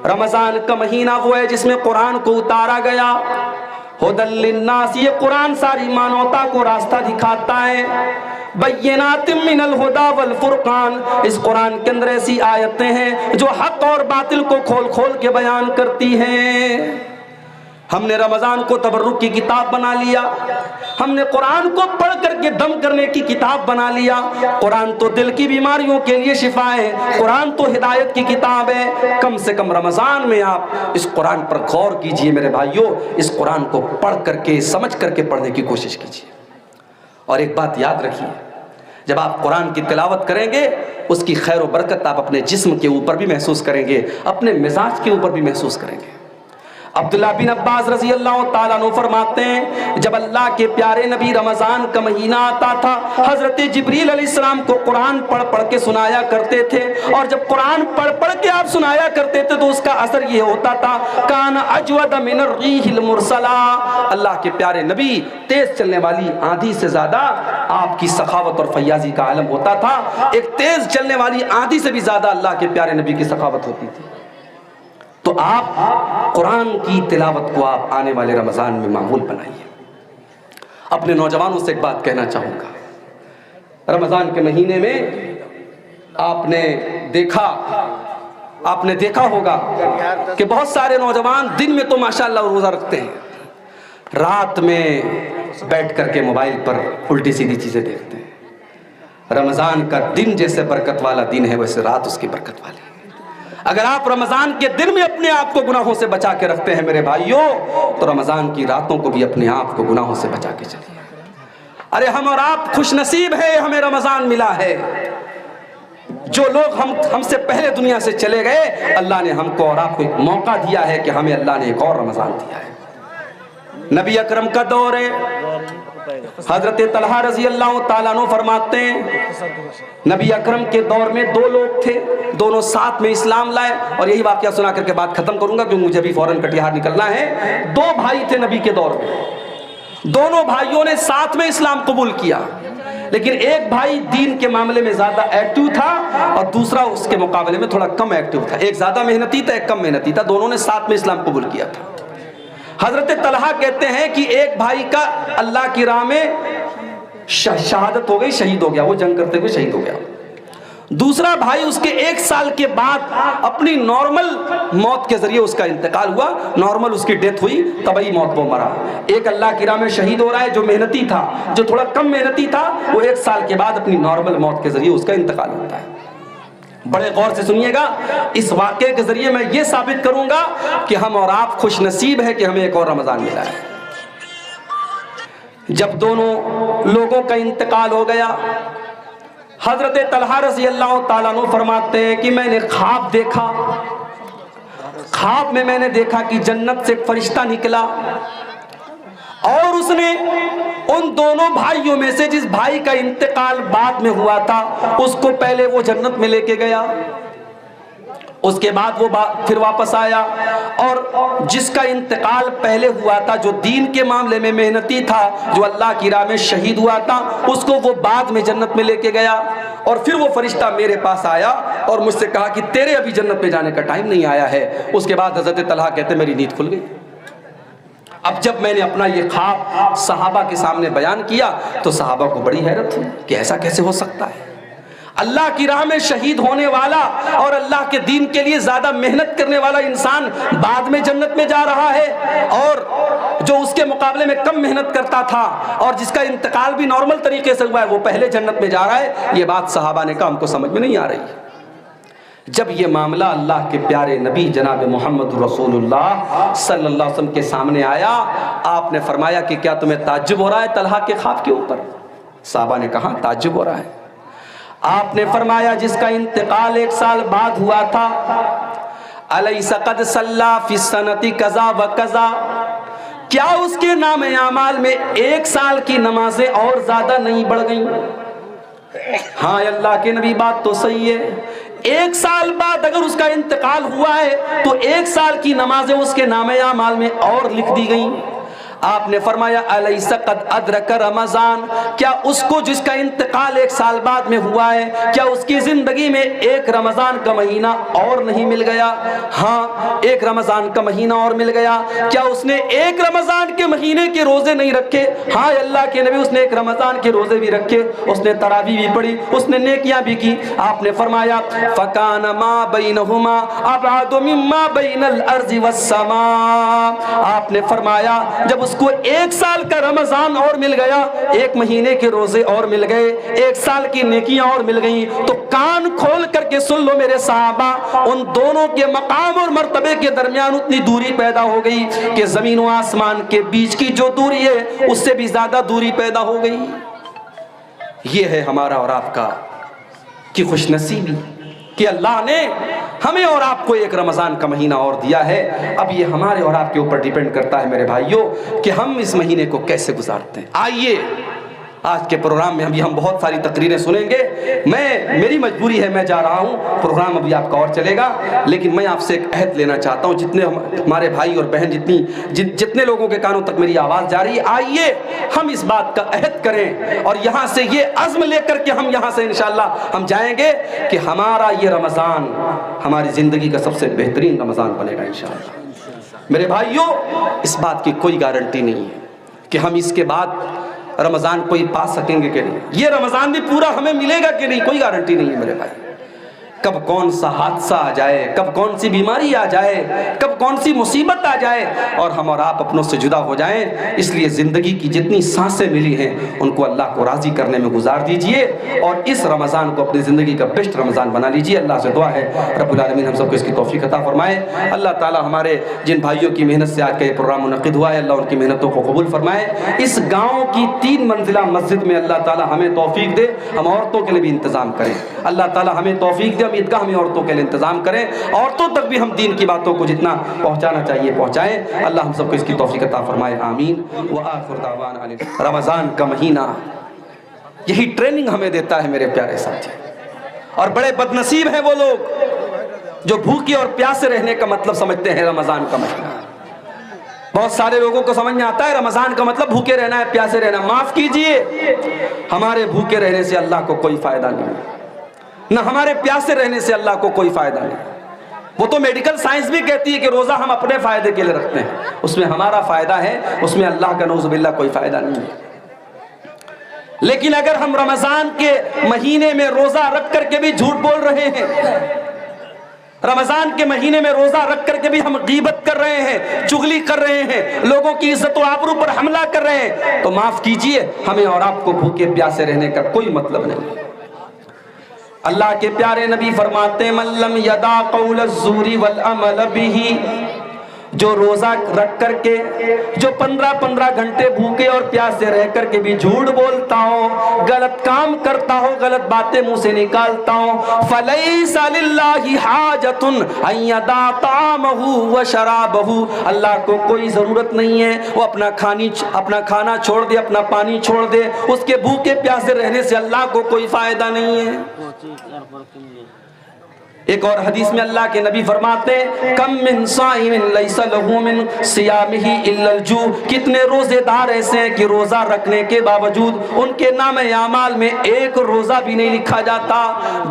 رمضان کا مہینہ وہ ہے جس میں قرآن کو اتارا گیا۔ ھدی للناس، یہ قرآن ساری مانوتا کو راستہ دکھاتا ہے۔ بینات من الہدی والفرقان، اس قرآن کے اندر ایسی آیتیں ہیں جو حق اور باطل کو کھول کھول کے بیان کرتی ہیں۔ ہم نے رمضان کو تبرک کی کتاب بنا لیا، ہم نے قرآن کو پڑھ کر کے دم کرنے کی کتاب بنا لیا۔ قرآن تو دل کی بیماریوں کے لیے شفا ہے، قرآن تو ہدایت کی کتاب ہے۔ کم سے کم رمضان میں آپ اس قرآن پر غور کیجئے میرے بھائیوں، اس قرآن کو پڑھ کر کے سمجھ کر کے پڑھنے کی کوشش کیجئے۔ اور ایک بات یاد رکھیے، جب آپ قرآن کی تلاوت کریں گے اس کی خیر و برکت آپ اپنے جسم کے اوپر بھی محسوس کریں گے، اپنے مزاج کے اوپر بھی محسوس کریں گے۔ عبداللہ بن عباس رضی اللہ تعالیٰ عنہ فرماتے ہیں جب اللہ کے پیارے نبی رمضان کا مہینہ آتا تھا حضرت جبریل علیہ السلام کو قرآن پڑھ پڑھ کے سنایا کرتے تھے، اور جب قرآن پڑھ پڑھ کے آپ سنایا کرتے تھے تو اس کا اثر یہ ہوتا تھا کان اجود من الریح المرسلہ، اللہ کے پیارے نبی تیز چلنے والی آندھی سے زیادہ آپ کی سخاوت اور فیاضی کا عالم ہوتا تھا، ایک تیز چلنے والی آندھی سے بھی زیادہ اللہ کے پیارے نبی کی سخاوت ہوتی تھی۔ تو آپ قرآن کی تلاوت کو آپ آنے والے رمضان میں معمول بنائیے۔ اپنے نوجوانوں سے ایک بات کہنا چاہوں گا، رمضان کے مہینے میں آپ نے دیکھا ہوگا کہ بہت سارے نوجوان دن میں تو ماشاءاللہ روزہ رکھتے ہیں، رات میں بیٹھ کر کے موبائل پر الٹی سیدھی چیزیں دیکھتے ہیں۔ رمضان کا دن جیسے برکت والا دن ہے ویسے رات اس کی برکت والی ہے۔ اگر آپ رمضان کے دن میں اپنے آپ کو گناہوں سے بچا کے رکھتے ہیں میرے بھائیوں، تو رمضان کی راتوں کو بھی اپنے آپ کو گناہوں سے بچا کے چلیے۔ ارے ہم اور آپ خوش نصیب ہے، ہمیں رمضان ملا ہے۔ جو لوگ ہم سے پہلے دنیا سے چلے گئے، اللہ نے ہم کو اور آپ کو ایک موقع دیا ہے کہ ہمیں اللہ نے ایک اور رمضان دیا ہے۔ نبی اکرم کا دور ہے، حضرت طلحہ رضی اللہ تعالیٰ عنہ فرماتے ہیں نبی اکرم کے دور میں دو لوگ تھے، دونوں ساتھ میں اسلام لائے، اور یہی واقعہ سنا کر کے بات ختم کروں گا کیونکہ مجھے بھی فوراً کٹیہار نکلنا ہے۔ دو بھائی تھے نبی کے دور میں، دونوں بھائیوں نے ساتھ میں اسلام قبول کیا، لیکن ایک بھائی دین کے معاملے میں زیادہ ایکٹیو تھا اور دوسرا اس کے مقابلے میں تھوڑا کم ایکٹیو تھا۔ ایک زیادہ محنتی تھا، ایک کم محنتی تھا، دونوں نے ساتھ میں اسلام قبول کیا تھا۔ حضرت طلحہ کہتے ہیں کہ ایک بھائی کا اللہ کی راہ میں شہادت ہو گئی، شہید ہو گیا، وہ جنگ کرتے ہوئے شہید ہو گیا۔ دوسرا بھائی اس کے 1 سال کے بعد اپنی نارمل موت کے ذریعے اس کا انتقال ہوا، نارمل اس کی ڈیتھ ہوئی، طبعی موت وہ مرا۔ ایک اللہ کی راہ میں شہید ہو رہا ہے جو محنتی تھا، جو تھوڑا کم محنتی تھا، وہ 1 سال کے بعد اپنی نارمل موت کے ذریعے اس کا انتقال ہوتا ہے۔ بڑے غور سے سنیے گا، اس واقعے کے ذریعے میں یہ ثابت کروں گا کہ ہم اور آپ خوش نصیب ہے کہ ہمیں ایک اور رمضان ملا ہے۔ جب دونوں لوگوں کا انتقال ہو گیا، حضرت طلحہ رضی اللہ تعالیٰ عنہ فرماتے ہیں کہ میں نے خواب دیکھا، خواب میں میں نے دیکھا کہ جنت سے ایک فرشتہ نکلا اور اس نے ان دونوں بھائیوں میں سے جس بھائی کا انتقال بعد میں ہوا تھا اس کو پہلے وہ جنت میں لے کے گیا، اس کے بعد وہ پھر واپس آیا، اور جس کا انتقال پہلے ہوا تھا، جو دین کے معاملے میں محنتی تھا، جو اللہ کی راہ میں شہید ہوا تھا، اس کو وہ بعد میں جنت میں لے کے گیا، اور پھر وہ فرشتہ میرے پاس آیا اور مجھ سے کہا کہ تیرے ابھی جنت میں جانے کا ٹائم نہیں آیا ہے۔ اس کے بعد حضرت طلحہ کہتے میری نیند کھل گئی۔ اب جب میں نے اپنا یہ خواب صحابہ کے سامنے بیان کیا تو صحابہ کو بڑی حیرت ہوئی کہ ایسا کیسے ہو سکتا ہے، اللہ کی راہ میں شہید ہونے والا اور اللہ کے دین کے لیے زیادہ محنت کرنے والا انسان بعد میں جنت میں جا رہا ہے، اور جو اس کے مقابلے میں کم محنت کرتا تھا اور جس کا انتقال بھی نارمل طریقے سے ہوا ہے وہ پہلے جنت میں جا رہا ہے۔ یہ بات صحابہ نے کہا ہم کو سمجھ میں نہیں آ رہی۔ جب یہ معاملہ اللہ کے پیارے نبی جناب محمد رسول اللہ صلی اللہ علیہ وسلم کے سامنے آیا، آپ نے فرمایا کہ کیا تمہیں تعجب ہو رہا ہے طلحہ کے خواب کے اوپر؟ صحابہ نے کہا تعجب ہو رہا ہے۔ آپ نے فرمایا جس کا انتقال 1 سال بعد ہوا تھا، الیس قد صلی فی السنۃ کذا و کذا، کیا اس کے نام اعمال میں 1 سال کی نمازیں اور زیادہ نہیں بڑھ گئیں؟ ہاں اللہ کے نبی بات تو صحیح ہے، 1 سال بعد اگر اس کا انتقال ہوا ہے تو 1 سال کی نمازیں اس کے نام اعمال میں اور لکھ دی گئیں۔ آپ نے فرمایا الیس قد ادرک رمضان، کیا اس کو جس کا انتقال 1 سال بعد میں ہوا ہے، کیا اس کی زندگی میں 1 رمضان کا مہینہ اور نہیں مل گیا؟ ہاں 1 رمضان کا مہینہ اور مل گیا۔ کیا اس نے 1 رمضان کے مہینے کے روزے نہیں رکھے؟ ہاں اللہ کے نبی اس نے 1 رمضان کے روزے بھی رکھے، اس نے تراویح بھی پڑھی، اس نے نیکیاں بھی کی۔ آپ نے فرمایا فکان ما بینہما ابعد مما بین الارض والسماء، آپ نے فرمایا جب اس کو 1 سال کا رمضان اور مل گیا، 1 مہینے کے روزے اور مل گئے، 1 سال کی نیکیاں اور مل گئیں، تو کان کھول کر کے سن لو میرے صحابہ، ان دونوں کے مقام اور مرتبے کے درمیان اتنی دوری پیدا ہو گئی کہ زمین و آسمان کے بیچ کی جو دوری ہے اس سے بھی زیادہ دوری پیدا ہو گئی۔ یہ ہے ہمارا اور آپ کا کی خوش نصیبی کہ اللہ نے ہمیں اور آپ کو ایک رمضان کا مہینہ اور دیا ہے. اب یہ ہمارے اور آپ کے اوپر ڈیپینڈ کرتا ہے میرے بھائیوں کہ ہم اس مہینے کو کیسے گزارتے ہیں. آئیے آج کے پروگرام میں ابھی ہم بہت ساری تقریریں سنیں گے. میری مجبوری ہے, میں جا رہا ہوں, پروگرام ابھی آپ کا اور چلے گا, لیکن میں آپ سے ایک عہد لینا چاہتا ہوں. جتنے ہمارے بھائی اور بہن, جتنے لوگوں کے کانوں تک میری آواز جا رہی ہے, آئیے ہم اس بات کا عہد کریں اور یہاں سے یہ عزم لے کر کے ہم یہاں سے انشاءاللہ ہم جائیں گے کہ ہمارا یہ رمضان ہماری زندگی کا سب سے بہترین رمضان بنے گا انشاءاللہ. میرے بھائیوں, اس بات کی کوئی گارنٹی نہیں ہے کہ ہم اس کے بعد رمضان کوئی پا سکیں گے کہ نہیں. یہ رمضان بھی پورا ہمیں ملے گا کہ نہیں, کوئی گارنٹی نہیں ہے میرے بھائی. کب کون سا حادثہ آ جائے, کب کون سی بیماری آ جائے, کب کون سی مصیبت آ جائے اور ہم اور آپ اپنوں سے جدا ہو جائیں. اس لیے زندگی کی جتنی سانسیں ملی ہیں ان کو اللہ کو راضی کرنے میں گزار دیجئے اور اس رمضان کو اپنی زندگی کا بیسٹ رمضان بنا لیجئے. اللہ سے دعا ہے رب العالمین ہم سب کو اس کی توفیق عطا فرمائے. اللہ تعالی ہمارے جن بھائیوں کی محنت سے آج کا یہ پروگرام منعقد ہوا ہے, اللہ ان کی محنتوں کو قبول فرمائے. اس گاؤں کی 3 منزلہ مسجد میں اللہ تعالی ہمیں توفیق دے, ہم عورتوں کے لیے بھی انتظام کریں. اللہ تعالی ہمیں توفیق دے, عیدگاہ میں عورتوں کے لیے انتظام کریں, عورتوں تک بھی ہم دین کی باتوں کو جتنا پہنچانا چاہیے پہنچائیں. اللہ ہم سب کو اس کی توفیق عطا فرمائے, آمین. وآخر دعوانا رمضان کا مہینہ یہی ٹریننگ ہمیں دیتا ہے میرے پیارے ساتھی. اور بڑے بدنصیب ہیں وہ لوگ جو بھوکے اور پیاسے رہنے کا مطلب سمجھتے ہیں رمضان کا مہینہ. بہت سارے لوگوں کو سمجھ میں آتا ہے رمضان کا مطلب بھوکے رہنا ہے, پیاسے رہنا. معاف کیجئے, ہمارے بھوکے رہنے سے اللہ کو کوئی فائدہ نہیں, نہ ہمارے پیاسے رہنے سے اللہ کو کوئی فائدہ نہیں. وہ تو میڈیکل سائنس بھی کہتی ہے کہ روزہ ہم اپنے فائدے کے لیے رکھتے ہیں, اس میں ہمارا فائدہ ہے, اس میں اللہ کا نعوذ باللہ کوئی فائدہ نہیں ہے. لیکن اگر ہم رمضان کے مہینے میں روزہ رکھ کر کے بھی جھوٹ بول رہے ہیں, رمضان کے مہینے میں روزہ رکھ کر کے بھی ہم غیبت کر رہے ہیں, چغلی کر رہے ہیں, لوگوں کی عزت و آبرو پر حملہ کر رہے ہیں, تو معاف کیجئے ہمیں اور آپ کو بھوکے پیاسے رہنے کا کوئی مطلب نہیں. اللہ کے پیارے نبی فرماتے ہیں من لم یدع قول الزور والعمل به, جو روزہ رکھ کر کے, جو 15 گھنٹے بھوکے اور پیاسے رہ کر کے بھی جھوٹ بولتا ہو, غلط کام کرتا ہو, غلط باتیں منہ سے نکالتا ہو, فلیس للہ حاجۃ ان یدع طعامہ وشرابہ, اللہ کو کوئی ضرورت نہیں ہے وہ اپنا کھانا چھوڑ دے, اپنا پانی چھوڑ دے, اس کے بھوکے پیاسے رہنے سے اللہ کو کوئی فائدہ نہیں ہے. ایک اور حدیث میں اللہ کے نبی فرماتے ہیں کم من صائم لیس لہ من صیامہ الا الجوع, کتنے روزے دار ایسے ہیں کہ روزہ رکھنے کے باوجود ان کے نام اعمال میں ایک روزہ بھی نہیں لکھا جاتا,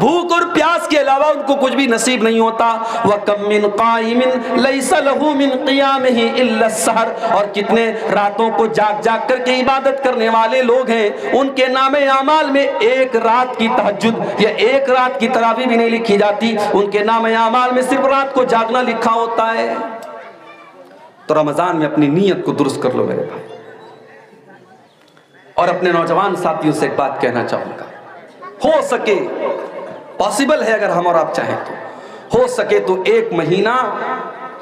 بھوک اور پیاس کے علاوہ ان کو کچھ بھی نصیب نہیں ہوتا. وکم من قائم لیس لہ من قیامہ الا السحر, اور کتنے راتوں کو جاگ جاگ کر کے عبادت کرنے والے لوگ ہیں, ان کے نام اعمال میں ایک رات کی تہجد یا ایک رات کی تراویح بھی نہیں لکھی جاتی, ان کے نام اعمال میں صرف رات کو جاگنا لکھا ہوتا ہے. تو رمضان میں اپنی نیت کو درست کر لو میرے بھائی. اور اپنے نوجوان ساتھیوں سے ایک بات کہنا چاہوں گا, ہو سکے, پاسبل ہے اگر ہم اور آپ چاہیں تو, ہو سکے تو ایک مہینہ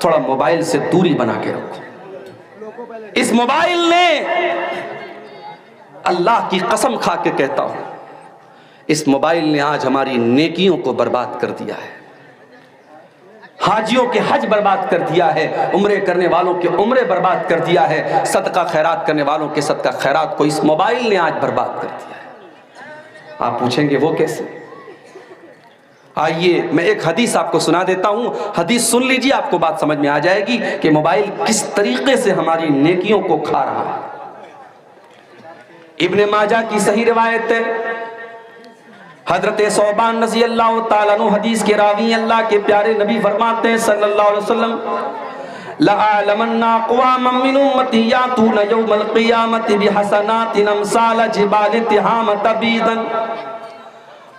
تھوڑا موبائل سے دوری بنا کے رکھو. اس موبائل نے, اللہ کی قسم کھا کے کہتا ہوں, اس موبائل نے آج ہماری نیکیوں کو برباد کر دیا ہے, حاجیوں کے حج برباد کر دیا ہے, عمرے کرنے والوں کے عمرے برباد کر دیا ہے, صدقہ خیرات کرنے والوں کے صدقہ خیرات کو اس موبائل نے آج برباد کر دیا ہے. آپ پوچھیں گے وہ کیسے؟ آئیے میں ایک حدیث آپ کو سنا دیتا ہوں, حدیث سن لیجیے, آپ کو بات سمجھ میں آ جائے گی کہ موبائل کس طریقے سے ہماری نیکیوں کو کھا رہا ہے. ابن ماجہ کی صحیح روایت ہے, حضرت ثوبان رضی اللہ تعالیٰ عنہ حدیث کے راوی, اللہ کے پیارے نبی فرماتے ہیں صلی اللہ علیہ وسلم لَأَعْلَمَنَّ أَقْوَامًا مِّنْ أُمَّتِي يَأْتُونَ يَوْمَ الْقِيَامَةِ بِحَسَنَاتٍ أَمْثَالَ جِبَالِ تِہَامَةَ بِيضًا,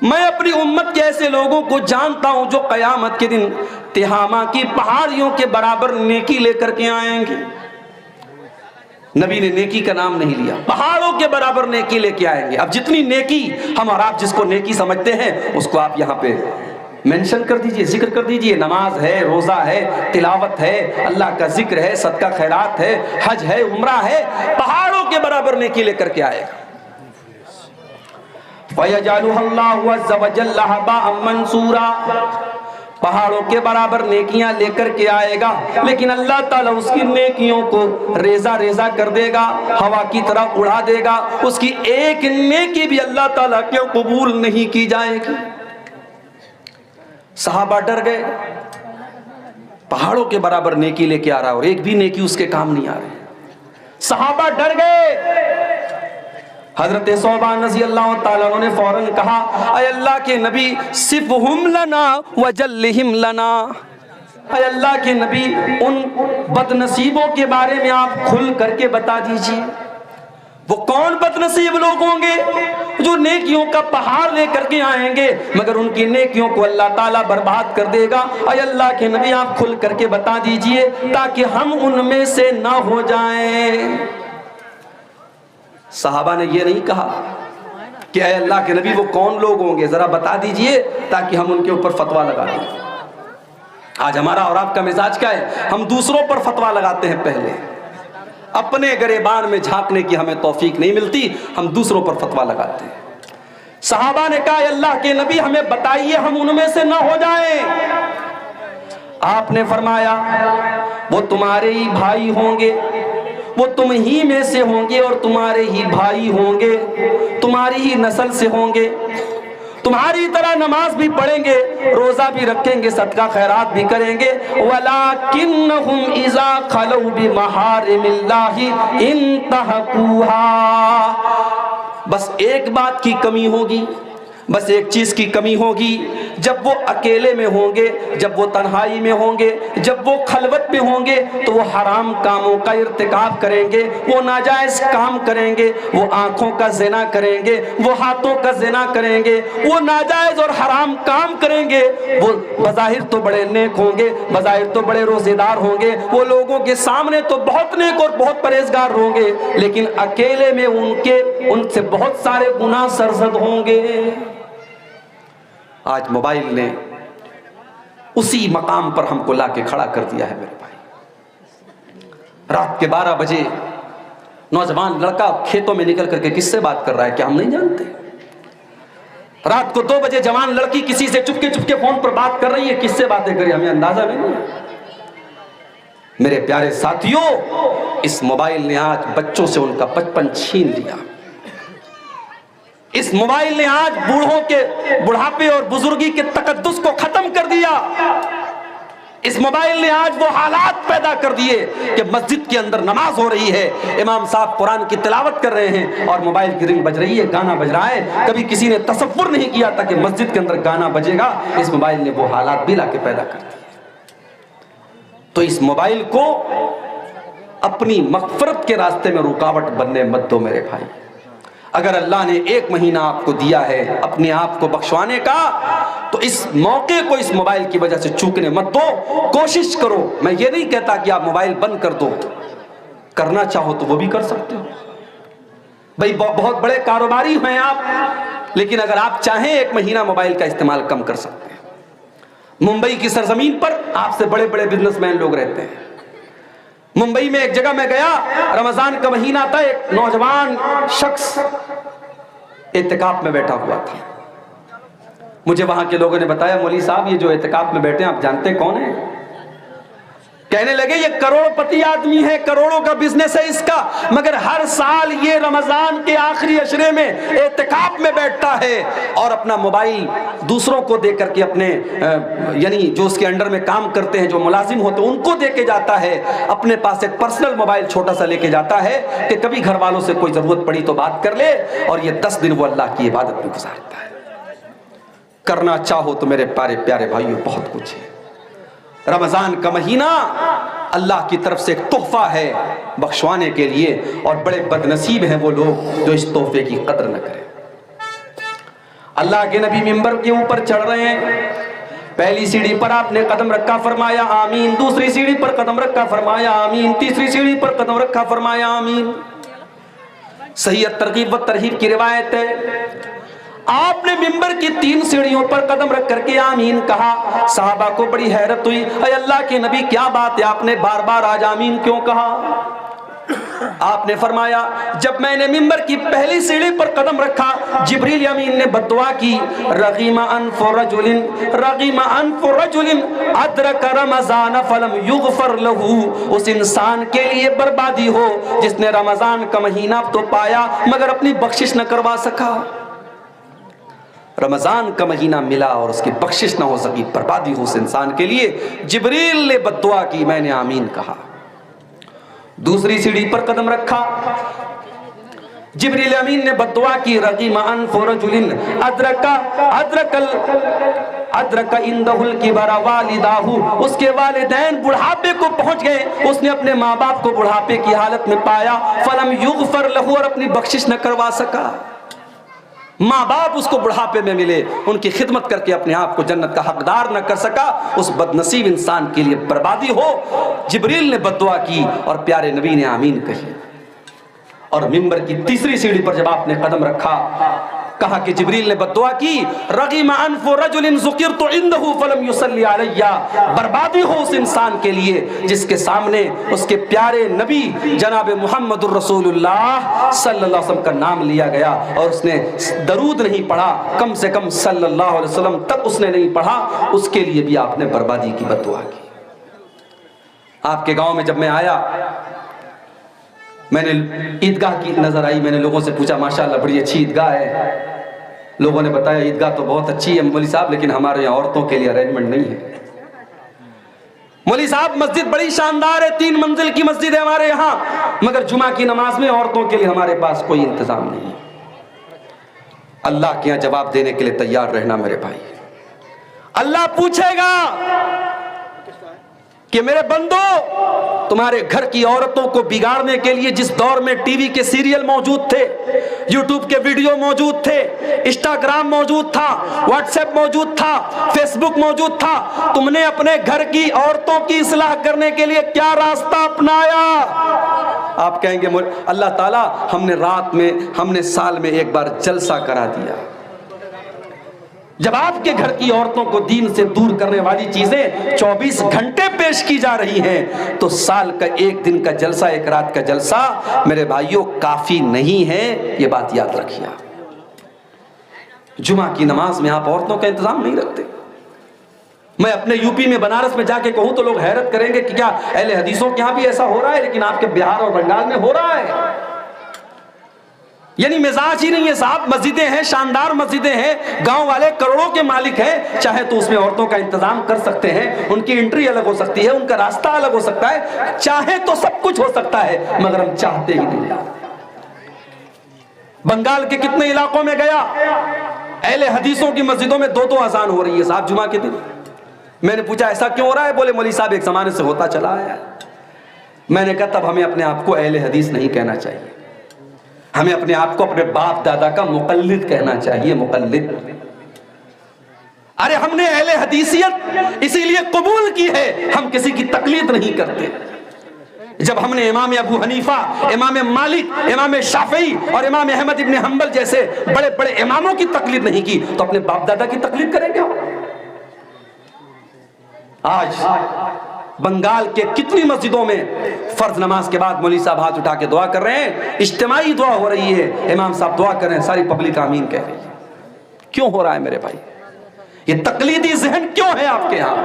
میں اپنی امت کے ایسے لوگوں کو جانتا ہوں جو قیامت کے دن تہامہ کی پہاڑیوں کے برابر نیکی لے کر کے آئیں گے. نبی نے نیکی کا نام نہیں لیا, پہاڑوں کے برابر نیکی لے کے آئیں گے. اب جتنی نیکی ہم اور آپ جس کو نیکی سمجھتے ہیں اس کو آپ یہاں پہ مینشن کر دیجئے, ذکر کر دیجئے. نماز ہے, روزہ ہے, تلاوت ہے, اللہ کا ذکر ہے, صدقہ خیرات ہے, حج ہے, عمرہ ہے, پہاڑوں کے برابر نیکی لے کر کے آئے گا. فَيَجْعَلُهَا اللَّهُ عَزَّ وَجَلَّ هَبَاءً مَنْثُورًا, پہاڑوں کے برابر نیکیاں لے کر کے آئے گا، لیکن اللہ تعالیٰ اس کی نیکیوں کو ریزہ ریزہ کر دے گا، ہوا کی طرح اڑا دے گا، اس کی ایک نیکی بھی اللہ تعالیٰ کے قبول نہیں کی جائے گی۔ صحابہ ڈر گئے، پہاڑوں کے برابر نیکی لے کے آ رہا اور ایک بھی نیکی اس کے کام نہیں آ رہی۔ صحابہ ڈر گئے۔ حضرت ثوبان رضی اللہ تعالیٰ عنہ نے فوراً کہا، اے اللہ کے نبی صفہم لنا وجلہم لنا، اے اللہ کے نبی ان بد نصیبوں کے بارے میں آپ کھل کر کے بتا دیجئے۔ وہ کون بد نصیب لوگ ہوں گے؟ جو نیکیوں کا پہاڑ لے کر کے آئیں گے مگر ان کی نیکیوں کو اللہ تعالیٰ برباد کر دے گا۔ اے اللہ کے نبی آپ کھل کر کے بتا دیجئے تاکہ ہم ان میں سے نہ ہو جائیں۔ صحابہ نے یہ نہیں کہا کہ اے اللہ کے نبی وہ کون لوگ ہوں گے، ذرا بتا دیجئے تاکہ ہم ان کے اوپر فتویٰ لگا دیں۔ آج ہمارا اور آپ کا مزاج کیا ہے؟ ہم دوسروں پر فتویٰ لگاتے ہیں، پہلے اپنے گریبان میں جھانکنے کی ہمیں توفیق نہیں ملتی، ہم دوسروں پر فتویٰ لگاتے ہیں۔ صحابہ نے کہا اے اللہ کے نبی ہمیں بتائیے ہم ان میں سے نہ ہو جائیں۔ آپ نے فرمایا وہ تمہارے ہی بھائی ہوں گے، وہ تم ہی میں سے ہوں گے اور تمہارے ہی بھائی ہوں گے، تمہاری ہی نسل سے ہوں گے، تمہاری طرح نماز بھی پڑھیں گے، روزہ بھی رکھیں گے، صدقہ خیرات بھی کریں گے، وَلَكِنَّهُمْ إِذَا خَلَوْا بِمَحَارِمِ اللَّهِ انْتَهَكُوهَا، بس ایک بات کی کمی ہوگی، بس ایک چیز کی کمی ہوگی، جب وہ اکیلے میں ہوں گے، جب وہ تنہائی میں ہوں گے، جب وہ خلوت میں ہوں گے تو وہ حرام کاموں کا ارتکاب کریں گے، وہ ناجائز کام کریں گے، وہ آنکھوں کا زنا کریں گے، وہ ہاتھوں کا زنا کریں گے، وہ ناجائز اور حرام کام کریں گے۔ وہ بظاہر تو بڑے نیک ہوں گے، بظاہر تو بڑے روزے دار ہوں گے، وہ لوگوں کے سامنے تو بہت نیک اور بہت پرہیزگار ہوں گے، لیکن اکیلے میں ان سے بہت سارے گناہ سرزد ہوں گے۔ آج موبائل نے اسی مقام پر ہم کو لا کے کھڑا کر دیا ہے میرے بھائی۔ رات کے 12 بجے نوجوان لڑکا کھیتوں میں نکل کر کے کس سے بات کر رہا ہے کیا ہم نہیں جانتے؟ رات کو 2 بجے جوان لڑکی کسی سے چپکے چپکے فون پر بات کر رہی ہے، کس سے باتیں کر رہی ہے ہمیں اندازہ نہیں ہے۔ میرے پیارے ساتھیوں، اس موبائل نے آج بچوں سے ان کا بچپن چھین لیا۔ اس موبائل نے آج بوڑھوں کے بڑھاپے اور بزرگی کے تقدس کو ختم کر دیا۔ اس موبائل نے آج وہ حالات پیدا کر دیے کہ مسجد کے اندر نماز ہو رہی ہے، امام صاحب قرآن کی تلاوت کر رہے ہیں اور موبائل کی رنگ بج رہی ہے، گانا بج رہا ہے۔ کبھی کسی نے تصور نہیں کیا تھا کہ مسجد کے اندر گانا بجے گا، اس موبائل نے وہ حالات بھی لا کے پیدا کر دیے۔ تو اس موبائل کو اپنی مغفرت کے راستے میں رکاوٹ بننے مت دو میرے بھائی۔ اگر اللہ نے 1 مہینہ آپ کو دیا ہے اپنے آپ کو بخشوانے کا تو اس موقع کو اس موبائل کی وجہ سے چوکنے مت دو، کوشش کرو۔ میں یہ نہیں کہتا کہ آپ موبائل بند کر دو، کرنا چاہو تو وہ بھی کر سکتے ہو بھائی، بہت بڑے کاروباری ہیں آپ، لیکن اگر آپ چاہیں 1 مہینہ موبائل کا استعمال کم کر سکتے ہیں۔ ممبئی کی سرزمین پر آپ سے بڑے بڑے بزنس مین لوگ رہتے ہیں۔ ممبئی میں ایک جگہ میں گیا، رمضان کا مہینہ تھا، ایک نوجوان شخص اعتکاف میں بیٹھا ہوا تھا۔ مجھے وہاں کے لوگوں نے بتایا مولوی صاحب یہ جو اعتکاف میں بیٹھے ہیں آپ جانتے ہیں کون ہیں؟ کہنے لگے یہ کروڑ پتی آدمی ہے، کروڑوں کا بزنس ہے اس کا، مگر ہر سال یہ رمضان کے آخری عشرے میں اعتکاف میں بیٹھتا ہے اور اپنا موبائل دوسروں کو دے کر کے اپنے یعنی جو اس کے انڈر میں کام کرتے ہیں جو ملازم ہوتے ہیں ان کو دے کے جاتا ہے، اپنے پاس ایک پرسنل موبائل چھوٹا سا لے کے جاتا ہے کہ کبھی گھر والوں سے کوئی ضرورت پڑی تو بات کر لے، اور یہ 10 دن وہ اللہ کی عبادت میں گزارتا ہے۔ کرنا چاہو تو میرے پیارے پیارے بھائیوں بہت کچھ ہے۔ رمضان کا مہینہ اللہ کی طرف سے ایک تحفہ ہے بخشوانے کے لیے، اور بڑے بد نصیب ہیں وہ لوگ جو اس تحفے کی قدر نہ کریں۔ اللہ کے نبی منبر کے اوپر چڑھ رہے ہیں، پہلی سیڑھی پر آپ نے قدم رکھا فرمایا آمین، دوسری سیڑھی پر قدم رکھا فرمایا آمین، تیسری سیڑھی پر قدم رکھا فرمایا آمین۔ صحیح ترغیب و ترہیب کی روایت ہے، آپ نے منبر کی 3 سیڑھیوں پر قدم رکھ کر کے آمین کہا۔ صحابہ کو بڑی حیرت ہوئی، اے اللہ کے نبی کیا بات ہے، آپ نے بار بار آج آمین کیوں کہا؟ آپ نے فرمایا جب میں نے منبر کی پہلی سیڑھی پر قدم رکھا جبریل امین نے بددعا کی رغیم انف رجل ادرک رمضان فلم یغفر له، اس انسان کے لیے بربادی ہو جس نے رمضان کا مہینہ تو پایا مگر اپنی بخشش نہ کروا سکا۔ رمضان کا مہینہ ملا اور اس کی بخشش نہ ہو سکی، بربادی ہو اس انسان کے لیے۔ جبریل نے بددعا کی، میں نے آمین کہا۔ دوسری سیڑھی پر قدم رکھا جبریل امین نے بددعا کی رغیم انف رجل ادرک عندہ الکبر والداہ، اس کے والدین بڑھاپے کو پہنچ گئے، اس نے اپنے ماں باپ کو بڑھاپے کی حالت میں پایا، فلم یغفر لہ، اور اپنی بخشش نہ کروا سکا۔ ماں باپ اس کو بڑھاپے میں ملے، ان کی خدمت کر کے اپنے آپ کو جنت کا حقدار نہ کر سکا، اس بد نصیب انسان کے لیے بربادی ہو۔ جبریل نے بددعا کی اور پیارے نبی نے آمین کہی۔ اور منبر کی تیسری سیڑھی پر جب آپ نے قدم رکھا کہا کہ جبریل نے بددعا کی رغیم انف رجل ذکرت عنہ فلم یصلی علیہ، بربادی ہو اس انسان کے لیے جس کے سامنے اس کے پیارے نبی جناب محمد الرسول اللہ صلی اللہ علیہ وسلم کا نام لیا گیا اور اس نے درود نہیں پڑھا، کم سے کم صلی اللہ علیہ وسلم تک اس نے نہیں پڑھا، اس کے لیے بھی آپ نے بربادی کی بددعا کی۔ آپ کے گاؤں میں جب میں آیا میں نے عیدگاہ کی نظر آئی، میں نے لوگوں سے پوچھا ماشاءاللہ بڑی اچھی عیدگاہ ہے، لوگوں نے بتایا عیدگاہ تو بہت اچھی ہے مولوی صاحب، لیکن ہمارے یہاں عورتوں کے لیے ارینجمنٹ نہیں ہے۔ مولوی صاحب مسجد بڑی شاندار ہے، 3 منزل کی مسجد ہے ہمارے یہاں، مگر جمعہ کی نماز میں عورتوں کے لیے ہمارے پاس کوئی انتظام نہیں ہے۔ اللہ کے یہاں جواب دینے کے لیے تیار رہنا میرے بھائی۔ اللہ پوچھے گا کہ میرے بندو تمہارے گھر کی عورتوں کو بگاڑنے کے لیے جس دور میں ٹی وی کے سیریل موجود تھے، یوٹیوب کے ویڈیو موجود تھے، انسٹاگرام موجود تھا، واٹس ایپ موجود تھا، فیس بک موجود تھا، تم نے اپنے گھر کی عورتوں کی اصلاح کرنے کے لیے کیا راستہ اپنایا؟ آپ کہیں گے اللہ تعالیٰ ہم نے رات میں، ہم نے سال میں ایک بار جلسہ کرا دیا۔ جب آپ کے گھر کی عورتوں کو دین سے دور کرنے والی چیزیں 24 گھنٹے پیش کی جا رہی ہیں تو سال کا 1 دن کا جلسہ، 1 رات کا جلسہ میرے بھائیوں کافی نہیں ہے، یہ بات یاد رکھیے۔ جمعہ کی نماز میں آپ عورتوں کا انتظام نہیں رکھتے۔ میں اپنے یو پی میں بنارس میں جا کے کہوں تو لوگ حیرت کریں گے کہ کیا اہل حدیثوں کے ہاں بھی ایسا ہو رہا ہے، لیکن آپ کے بہار اور بنگال میں ہو رہا ہے۔ یعنی مزاج ہی نہیں ہے صاحب، مسجدیں ہیں، شاندار مسجدیں ہیں، گاؤں والے کروڑوں کے مالک ہیں، چاہے تو اس میں عورتوں کا انتظام کر سکتے ہیں، ان کی انٹری الگ ہو سکتی ہے، ان کا راستہ الگ ہو سکتا ہے، چاہے تو سب کچھ ہو سکتا ہے، مگر ہم چاہتے ہی نہیں۔ بنگال کے کتنے علاقوں میں گیا، اہل حدیثوں کی مسجدوں میں 2 اذان ہو رہی ہے صاحب جمعہ کے دن۔ میں نے پوچھا ایسا کیوں ہو رہا ہے؟ بولے مولوی صاحب ایک زمانے سے ہوتا چلا آیا ہے۔ میں نے کہا تب ہمیں اپنے آپ کو اہل حدیث نہیں کہنا چاہیے، ہمیں اپنے آپ کو اپنے باپ دادا کا مقلد کہنا چاہیے، مقلد۔ ارے ہم نے اہل حدیثیت اسی لیے قبول کی ہے، ہم کسی کی تقلید نہیں کرتے۔ جب ہم نے امام ابو حنیفہ، امام مالک، امام شافعی اور امام احمد ابن حنبل جیسے بڑے بڑے اماموں کی تقلید نہیں کی تو اپنے باپ دادا کی تقلید کریں گے؟ آج بنگال کے کتنی مسجدوں میں فرض نماز کے بعد مولوی صاحب ہاتھ اٹھا کے دعا کر رہے ہیں، اجتماعی دعا ہو رہی ہے، امام صاحب دعا کر رہے ہیں، ساری پبلک آمین کہہ رہی ہے۔ کیوں ہو رہا ہے میرے بھائی؟ یہ تقلیدی ذہن کیوں ہے آپ کے ہاں؟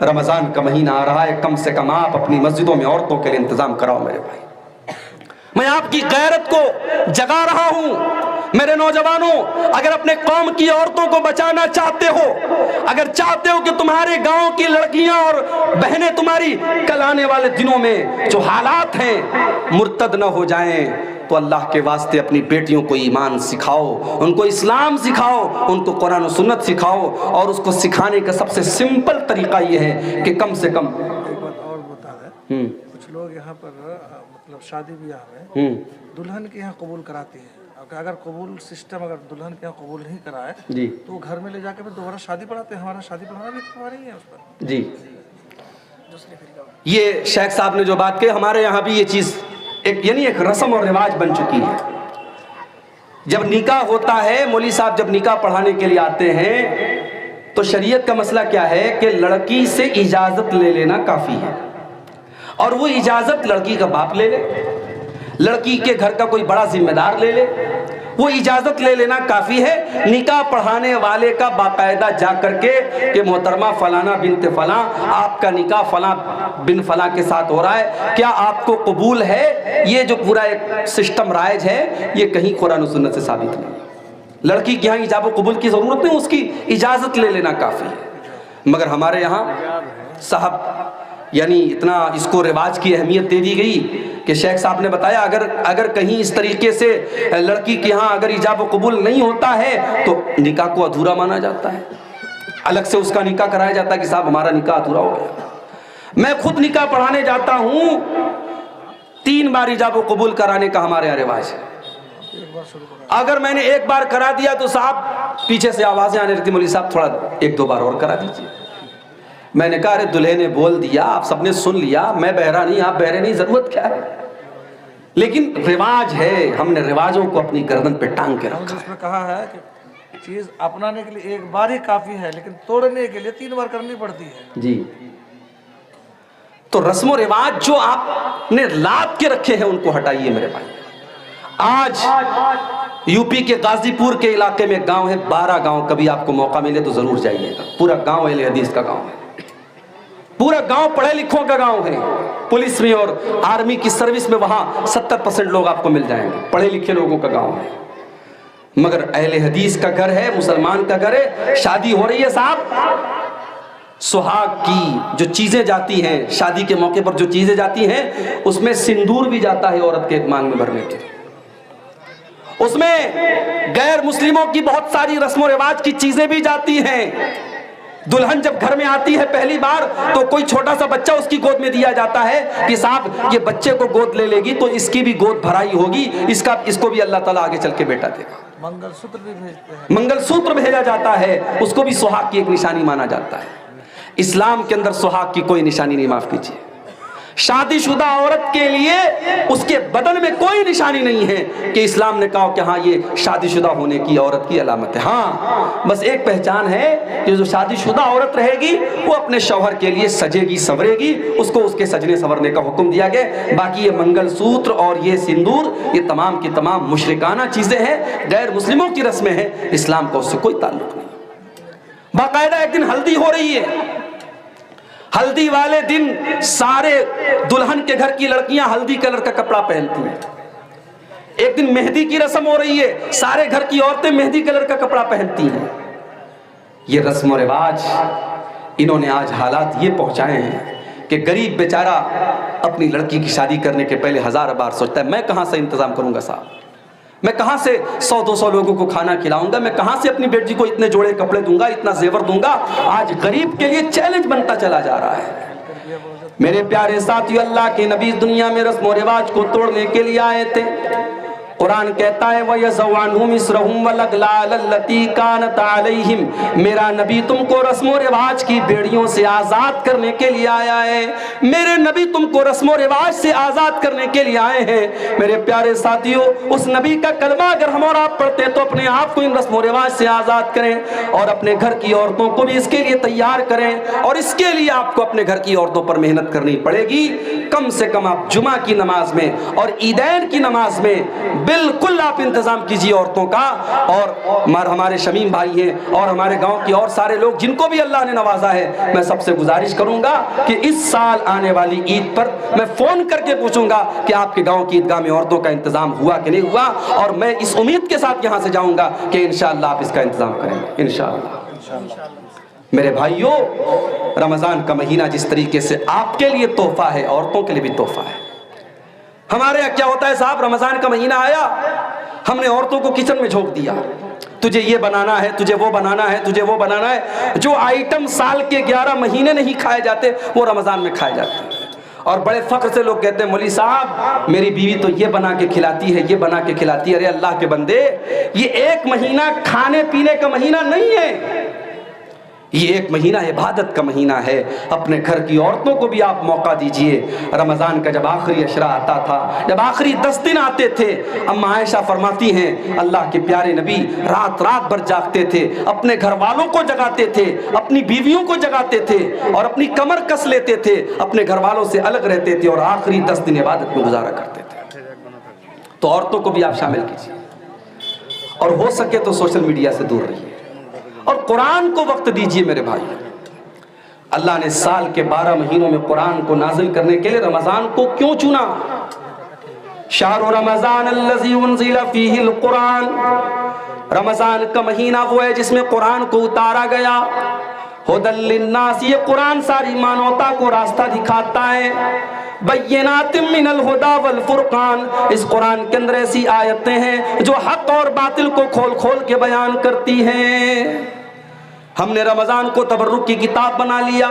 رمضان کا مہینہ آ رہا ہے، کم سے کم آپ اپنی مسجدوں میں عورتوں کے لیے انتظام کراؤ میرے بھائی۔ میں آپ کی غیرت کو جگا رہا ہوں۔ میرے نوجوانوں، اگر اپنے قوم کی عورتوں کو بچانا چاہتے ہو، اگر چاہتے ہو کہ تمہارے گاؤں کی لڑکیاں اور بہنیں تمہاری کل آنے والے دنوں میں جو حالات ہیں مرتد نہ ہو جائیں، تو اللہ کے واسطے اپنی بیٹیوں کو ایمان سکھاؤ، ان کو اسلام سکھاؤ، ان کو قرآن و سنت سکھاؤ، اور اس کو سکھانے کا سب سے سمپل طریقہ یہ ہے کہ کم سے کم ایک بات اور بتا دیں، کچھ لوگ یہاں پر مطلب شادی بیاہ میں دلہن کے یہاں قبول کراتے ہیں، اگر قبول سسٹم اگر دلہن کے یہاں قبول نہیں کرائے جی تو وہ گھر میں لے جا کے پھر دوبارہ شادی پڑھاتے ہیں۔ ہمارا شادی پڑھانا بھی اختیار نہیں ہے اس پر۔ جی یہ شیخ صاحب نے جو بات کہی، ہمارے یہاں بھی یہ چیز ایک رسم اور رواج بن چکی ہے۔ جب نکاح ہوتا ہے، مولوی صاحب جب نکاح پڑھانے کے لیے آتے ہیں تو شریعت کا مسئلہ کیا ہے کہ لڑکی سے اجازت لے لینا کافی ہے، اور وہ اجازت لڑکی کا باپ لے لے، لڑکی کے گھر کا کوئی بڑا ذمہ دار لے لے، وہ اجازت لے لینا کافی ہے۔ نکاح پڑھانے والے کا باقاعدہ جا کر کے کہ محترمہ فلانا بنت فلاں، آپ کا نکاح فلاں بن فلاں کے ساتھ ہو رہا ہے، کیا آپ کو قبول ہے؟ یہ جو پورا ایک سسٹم رائج ہے یہ کہیں قرآن و سنت سے ثابت نہیں۔ لڑکی کے یہاں ایجاب و قبول کی ضرورت نہیں، اس کی اجازت لے لینا کافی ہے۔ مگر ہمارے یہاں صاحب یعنی اتنا اس کو رواج کی اہمیت دے دی گئی کہ شیخ صاحب نے بتایا اگر کہیں اس طریقے سے لڑکی کے ہاں اگر ایجاب و قبول نہیں ہوتا ہے تو نکاح کو ادھورا مانا جاتا ہے، الگ سے اس کا نکاح کرایا جاتا ہے کہ صاحب ہمارا نکاح ادھورا ہو گیا۔ میں خود نکاح پڑھانے جاتا ہوں، 3 بار ایجاب و قبول کرانے کا ہمارے یہاں رواج ہے۔ اگر میں نے ایک بار کرا دیا تو صاحب پیچھے سے آوازیں آنے لگتی، مولوی صاحب تھوڑا 1-2 بار اور کرا دیجیے۔ میں نے کہا ارے دلہے نے بول دیا، آپ سب نے سن لیا، میں بہرا نہیں، آپ بہرے نہیں، ضرورت کیا ہے؟ لیکن رواج ہے، ہم نے رواجوں کو اپنی گردن پہ ٹانگ کے رکھا ہے۔ اس میں کہا ہے کہ چیز اپنانے کے لیے 1 بار ہی کافی ہے، لیکن توڑنے کے لیے 3 بار کرنی پڑتی ہے۔ جی، تو رسم و رواج جو آپ نے لاد کے رکھے ہیں ان کو ہٹائیے میرے بھائی۔ آج یو پی کے غازی پور کے علاقے میں گاؤں ہے، 12 گاؤں، کبھی آپ کو موقع ملے تو ضرور جائیے گا۔ پورا گاؤں اہل حدیث کا گاؤں ہے، پورا گاؤں پڑھے لکھوں کا گاؤں ہے۔ پولیس میں اور آرمی کی سروس میں وہاں 70% لوگ آپ کو مل جائیں گے، پڑھے لکھے لوگوں کا گاؤں ہے۔ مگر اہل حدیث کا گھر ہے، مسلمان کا گھر ہے، شادی ہو رہی ہے صاحب، سہاگ کی جو چیزیں جاتی ہیں، شادی کے موقع پر جو چیزیں جاتی ہیں اس میں سندور بھی جاتا ہے عورت کے مانگ میں بھرنے کے، اس میں غیر مسلموں کی بہت ساری رسم و رواج کی چیزیں بھی جاتی ہیں۔ دلہن جب گھر میں آتی ہے پہلی بار تو کوئی چھوٹا سا بچہ اس کی گود میں دیا جاتا ہے کہ صاحب یہ بچے کو گود لے لے گی تو اس کی بھی گود بھرائی ہوگی، اس کو بھی اللہ تعالیٰ آگے چل کے بیٹا دے گا۔ منگل سوتر بھی بھیجتے ہیں، منگل سوتر بھیجا جاتا ہے، اس کو بھی سہاگ کی ایک نشانی مانا جاتا ہے۔ اسلام کے اندر سہاگ کی کوئی نشانی نہیں، معاف کیجیے۔ شادی شدہ عورت کے لیے اس کے بدن میں کوئی نشانی نہیں ہے کہ اسلام نے کہا کہ ہاں یہ شادی شدہ ہونے کی عورت کی علامت ہے۔ ہاں بس ایک پہچان ہے کہ جو شادی شدہ عورت رہے گی وہ اپنے شوہر کے لیے سجے گی سنورے گی، اس کو اس کے سجنے سنورنے کا حکم دیا گیا۔ باقی یہ منگل سوتر اور یہ سندور یہ تمام کی تمام مشرکانہ چیزیں ہیں، غیر مسلموں کی رسمیں ہیں، اسلام کو اس سے کوئی تعلق نہیں۔ باقاعدہ ایک دن ہلدی ہو رہی ہے، ہلدی والے دن سارے دلہن کے گھر کی لڑکیاں ہلدی کلر کا کپڑا پہنتی ہیں۔ ایک دن مہندی کی رسم ہو رہی ہے، سارے گھر کی عورتیں مہندی کلر کا کپڑا پہنتی ہیں۔ یہ رسم و رواج انہوں نے آج حالات یہ پہنچائے ہیں کہ غریب بیچارہ اپنی لڑکی کی شادی کرنے کے پہلے 1000 بار سوچتا ہے میں کہاں سے انتظام کروں گا صاحب، میں کہاں سے 100-200 لوگوں کو کھانا کھلاؤں گا، میں کہاں سے اپنی بیٹی کو اتنے جوڑے کپڑے دوں گا، اتنا زیور دوں گا۔ آج غریب کے لیے چیلنج بنتا چلا جا رہا ہے۔ میرے پیارے ساتھیو، اللہ کے نبی دنیا میں رسم و رواج کو توڑنے کے لیے آئے تھے۔ قرآن کہتا ہے وَيَضَعُ عَنْهُمْ إِصْرَهُمْ وَالْأَغْلَالَ الَّتِي كَانَتْ عَلَيْهِمْ، میرا نبی تم کو رسم و رواج کی بیڑیوں سے آزاد کرنے کے لیے آیا ہے۔ میرے نبی تم کو رسم و رواج سے آزاد کرنے کے لیے آئے ہیں۔ میرے پیارے ساتھیوں، اس نبی کا کلمہ اگر ہم اور آپ پڑھتے تو اپنے آپ کو ان رسم و رواج سے آزاد کریں اور اپنے گھر کی عورتوں کو بھی اس کے لیے تیار کریں، اور اس کے لیے آپ کو اپنے گھر کی عورتوں پر محنت کرنی پڑے گی۔ کم سے کم آپ جمعہ کی نماز میں اور عیدین کی نماز میں بالکل آپ انتظام کیجیے عورتوں کا۔ اور ہمارے شمیم بھائی ہیں اور ہمارے گاؤں کی اور سارے لوگ جن کو بھی اللہ نے نوازا ہے، میں سب سے گزارش کروں گا کہ اس سال آنے والی عید پر میں فون کر کے پوچھوں گا کہ آپ کے گاؤں کی عیدگاہ میں عورتوں کا انتظام ہوا کہ نہیں ہوا، اور میں اس امید کے ساتھ یہاں سے جاؤں گا کہ انشاءاللہ آپ اس کا انتظام کریں گے انشاءاللہ۔ میرے بھائیوں، رمضان کا مہینہ جس طریقے سے آپ کے لیے تحفہ ہے، عورتوں کے لیے بھی تحفہ ہے۔ ہمارے یہاں کیا ہوتا ہے صاحب، رمضان کا مہینہ آیا، ہم نے عورتوں کو کچن میں جھونک دیا، تجھے یہ بنانا ہے، تجھے وہ بنانا ہے، تجھے وہ بنانا ہے۔ جو آئٹم سال کے 11 مہینے نہیں کھائے جاتے وہ رمضان میں کھائے جاتے ہیں۔ اور بڑے فخر سے لوگ کہتے ہیں مولوی صاحب میری بیوی تو یہ بنا کے کھلاتی ہے، یہ بنا کے کھلاتی ہے۔ ارے اللہ کے بندے، یہ ایک مہینہ کھانے پینے کا مہینہ نہیں ہے، یہ ایک مہینہ عبادت کا مہینہ ہے. اپنے گھر کی عورتوں کو بھی آپ موقع دیجئے. رمضان کا جب آخری عشرہ آتا تھا, جب آخری 10 دن آتے تھے, اما عائشہ فرماتی ہیں اللہ کے پیارے نبی رات رات بھر جاگتے تھے, اپنے گھر والوں کو جگاتے تھے, اپنی بیویوں کو جگاتے تھے, اور اپنی کمر کس لیتے تھے, اپنے گھر والوں سے الگ رہتے تھے, اور آخری 10 دن عبادت میں گزارا کرتے تھے. تو عورتوں کو بھی آپ شامل کیجئے, اور ہو سکے تو سوشل میڈیا سے دور رہیے, اور قرآن کو وقت دیجئے میرے بھائی. اللہ نے سال کے 12 مہینوں میں قرآن کو نازل کرنے کے لیے رمضان کو کیوں چنا؟ شہر رمضان الذی انزل فیہ القرآن, رمضان کا مہینہ وہ ہے جس میں قرآن کو اتارا گیا. ھدی للناس, یہ قرآن ساری مانوتا کو راستہ دکھاتا ہے. بینات من الہدی والفرقان, اس قرآن کے اندر ایسی آیتیں ہیں جو حق اور باطل کو کھول کھول کے بیان کرتی ہیں. ہم نے رمضان کو تبرک کی کتاب بنا لیا,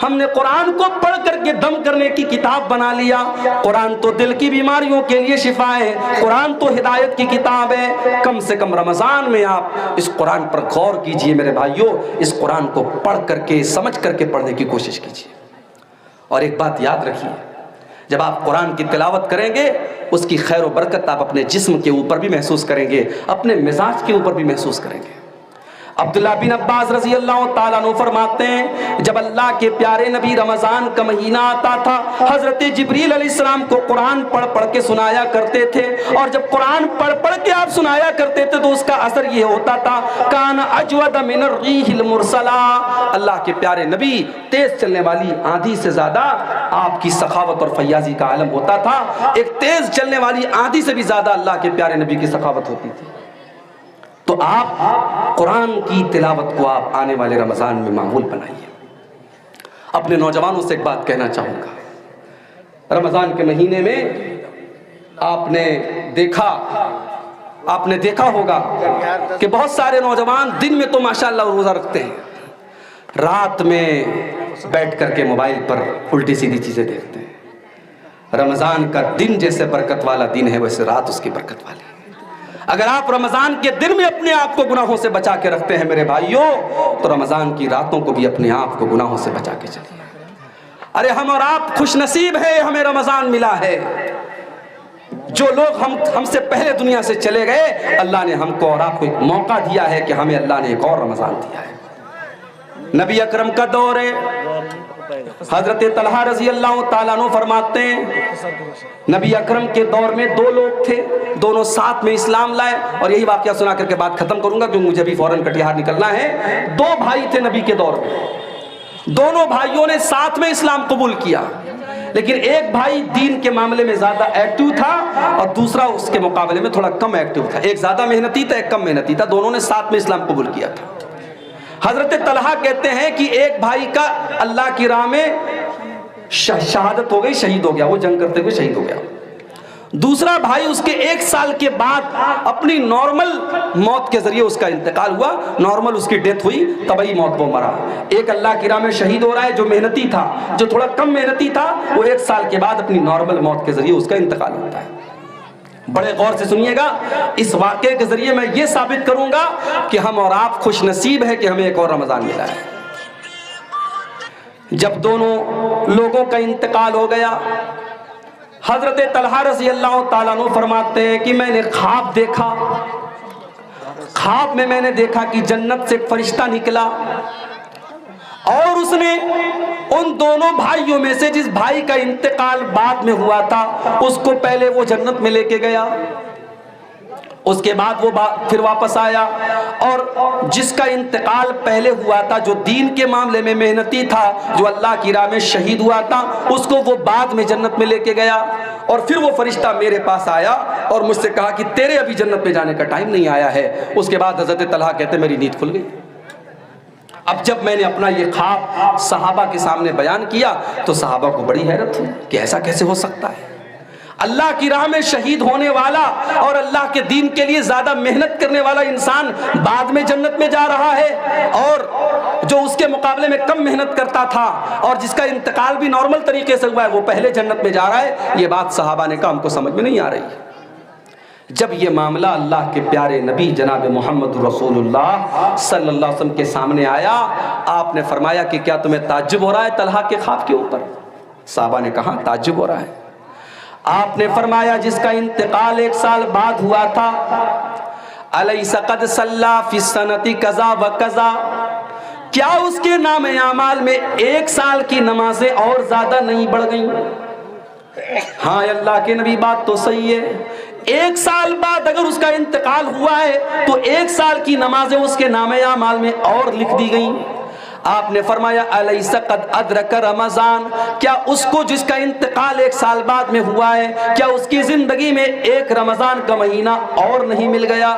ہم نے قرآن کو پڑھ کر کے دم کرنے کی کتاب بنا لیا. قرآن تو دل کی بیماریوں کے لیے شفا ہے, قرآن تو ہدایت کی کتاب ہے. کم سے کم رمضان میں آپ اس قرآن پر غور کیجئے میرے بھائیوں, اس قرآن کو پڑھ کر کے سمجھ کر کے پڑھنے کی کوشش کیجئے. اور ایک بات یاد رکھیے, جب آپ قرآن کی تلاوت کریں گے اس کی خیر و برکت آپ اپنے جسم کے اوپر بھی محسوس کریں گے, اپنے مزاج کے اوپر بھی محسوس کریں گے. عبداللہ بن عباس رضی اللہ تعالیٰ عنہ فرماتے ہیں جب اللہ کے پیارے نبی رمضان کا مہینہ آتا تھا, حضرت جبریل علیہ السلام کو قرآن پڑھ پڑھ کے سنایا کرتے تھے, اور جب قرآن پڑھ پڑھ کے آپ سنایا کرتے تھے تو اس کا اثر یہ ہوتا تھا کان اجود من الریح المرسلہ, اللہ کے پیارے نبی تیز چلنے والی آندھی سے زیادہ آپ کی سخاوت اور فیاضی کا عالم ہوتا تھا. ایک تیز چلنے والی آندھی سے بھی زیادہ اللہ کے پیارے نبی کی سخاوت ہوتی تھی. تو آپ قرآن کی تلاوت کو آپ آنے والے رمضان میں معمول بنائیے. اپنے نوجوانوں سے ایک بات کہنا چاہوں گا, رمضان کے مہینے میں آپ نے دیکھا ہوگا کہ بہت سارے نوجوان دن میں تو ماشاءاللہ روزہ رکھتے ہیں, رات میں بیٹھ کر کے موبائل پر الٹی سیدھی چیزیں دیکھتے ہیں. رمضان کا دن جیسے برکت والا دن ہے ویسے رات اس کی برکت والی ہے. اگر آپ رمضان کے دن میں اپنے آپ کو گناہوں سے بچا کے رکھتے ہیں میرے بھائیوں, تو رمضان کی راتوں کو بھی اپنے آپ کو گناہوں سے بچا کے چلیے. ارے ہم اور آپ خوش نصیب ہے, ہمیں رمضان ملا ہے. جو لوگ ہم سے پہلے دنیا سے چلے گئے, اللہ نے ہم کو اور آپ کو ایک موقع دیا ہے کہ ہمیں اللہ نے ایک اور رمضان دیا ہے. نبی اکرم کا دور ہے, حضرت طلحہ رضی اللہ تعالیٰ عنہ فرماتے ہیں نبی اکرم کے دور میں 2 لوگ تھے, دونوں ساتھ میں اسلام لائے. اور یہی واقعہ سنا کر کے بات ختم کروں گا کیونکہ مجھے بھی فوراً کٹیہار نکلنا ہے. 2 بھائی تھے نبی کے دور میں, دونوں بھائیوں نے ساتھ میں اسلام قبول کیا, لیکن ایک بھائی دین کے معاملے میں زیادہ ایکٹیو تھا اور دوسرا اس کے مقابلے میں تھوڑا کم ایکٹیو تھا. ایک زیادہ محنتی تھا, ایک کم محنتی تھا, دونوں نے ساتھ میں اسلام قبول کیا تھا. حضرت طلحہ کہتے ہیں کہ ایک بھائی کا اللہ کی راہ میں شہادت ہو گئی, شہید ہو گیا, وہ جنگ کرتے ہوئے شہید ہو گیا. دوسرا بھائی اس کے 1 سال کے بعد اپنی نارمل موت کے ذریعے اس کا انتقال ہوا, نارمل اس کی ڈیتھ ہوئی, طبعی موت وہ مرا. ایک اللہ کی راہ میں شہید ہو رہا ہے جو محنتی تھا, جو تھوڑا کم محنتی تھا وہ 1 سال کے بعد اپنی نارمل موت کے ذریعے اس کا انتقال ہوتا ہے. بڑے غور سے سنیے گا, اس واقعے کے ذریعے میں یہ ثابت کروں گا کہ ہم اور آپ خوش نصیب ہے کہ ہمیں ایک اور رمضان ملا ہے. جب دونوں لوگوں کا انتقال ہو گیا, حضرت طلحہ رضی اللہ تعالیٰ عنہ فرماتے ہیں کہ میں نے خواب دیکھا, خواب میں نے دیکھا کہ جنت سے ایک فرشتہ نکلا اور اس نے ان دونوں بھائیوں میں سے جس بھائی کا انتقال بعد میں ہوا تھا اس کو پہلے وہ جنت میں لے کے گیا, اس کے بعد وہ پھر واپس آیا, اور جس کا انتقال پہلے ہوا تھا جو دین کے معاملے میں محنتی تھا, جو اللہ کی راہ میں شہید ہوا تھا, اس کو وہ بعد میں جنت میں لے کے گیا. اور پھر وہ فرشتہ میرے پاس آیا اور مجھ سے کہا کہ تیرے ابھی جنت میں جانے کا ٹائم نہیں آیا ہے. اس کے بعد حضرت طلحہ کہتے میری نیند کھل گئی. اب جب میں نے اپنا یہ خواب صحابہ کے سامنے بیان کیا تو صحابہ کو بڑی حیرت ہوئی کہ ایسا کیسے ہو سکتا ہے, اللہ کی راہ میں شہید ہونے والا اور اللہ کے دین کے لیے زیادہ محنت کرنے والا انسان بعد میں جنت میں جا رہا ہے, اور جو اس کے مقابلے میں کم محنت کرتا تھا اور جس کا انتقال بھی نارمل طریقے سے ہوا ہے وہ پہلے جنت میں جا رہا ہے. یہ بات صحابہ نے کہا ہم کو سمجھ میں نہیں آ رہی. جب یہ معاملہ اللہ کے پیارے نبی جناب محمد رسول اللہ صلی اللہ علیہ وسلم کے سامنے آیا، آپ نے فرمایا کہ کیا تمہیں تعجب ہو رہا ہے طلحہ کے خواب کے اوپر؟ صحابہ نے کہا تعجب ہو رہا ہے۔ آپ نے فرمایا جس کا انتقال 1 سال بعد ہوا تھا، الیس قد صلی فی السنۃ کذا و کذا، کیا اس کے نام اعمال میں 1 سال کی نمازیں اور زیادہ نہیں بڑھ گئیں؟ ہاں اللہ کے نبی بات تو صحیح ہے، 1 سال بعد اگر اس کا انتقال ہوا ہے تو 1 سال کی نمازیں اس کے نام اعمال میں اور لکھ دی گئیں۔ آپ نے فرمایا الیس قد ادرک رمضان، کیا اس کو جس کا انتقال 1 سال بعد میں ہوا ہے، کیا اس کی زندگی میں 1 رمضان کا مہینہ اور نہیں مل گیا؟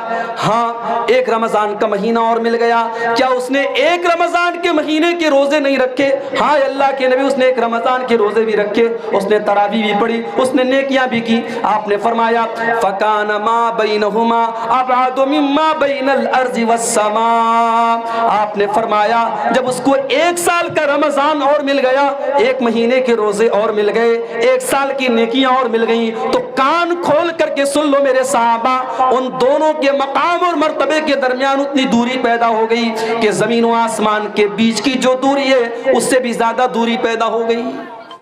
ہاں 1 رمضان کا مہینہ اور مل گیا۔ کیا اس نے 1 رمضان کے مہینے کے روزے نہیں رکھے؟ ہاں اللہ کے نبی اس نے 1 رمضان کے روزے بھی رکھے، اس نے تراویح بھی پڑھی، اس نے نیکیاں بھی کی۔ آپ نے فرمایا فکان ما بینہما ابعد مما بین الارض والسماء، آپ نے فرمایا جب اس کو 1 سال کا رمضان اور مل گیا، 1 مہینے کے روزے اور مل گئے، 1 سال کی نیکیاں اور مل گئیں، تو کان کھول کر کے سن لو میرے صحابہ، ان دونوں کے مقام اور مرتبے کے درمیان اتنی دوری پیدا ہو گئی کہ زمین و آسمان کے بیچ کی جو دوری ہے اس سے بھی زیادہ دوری پیدا ہو گئی۔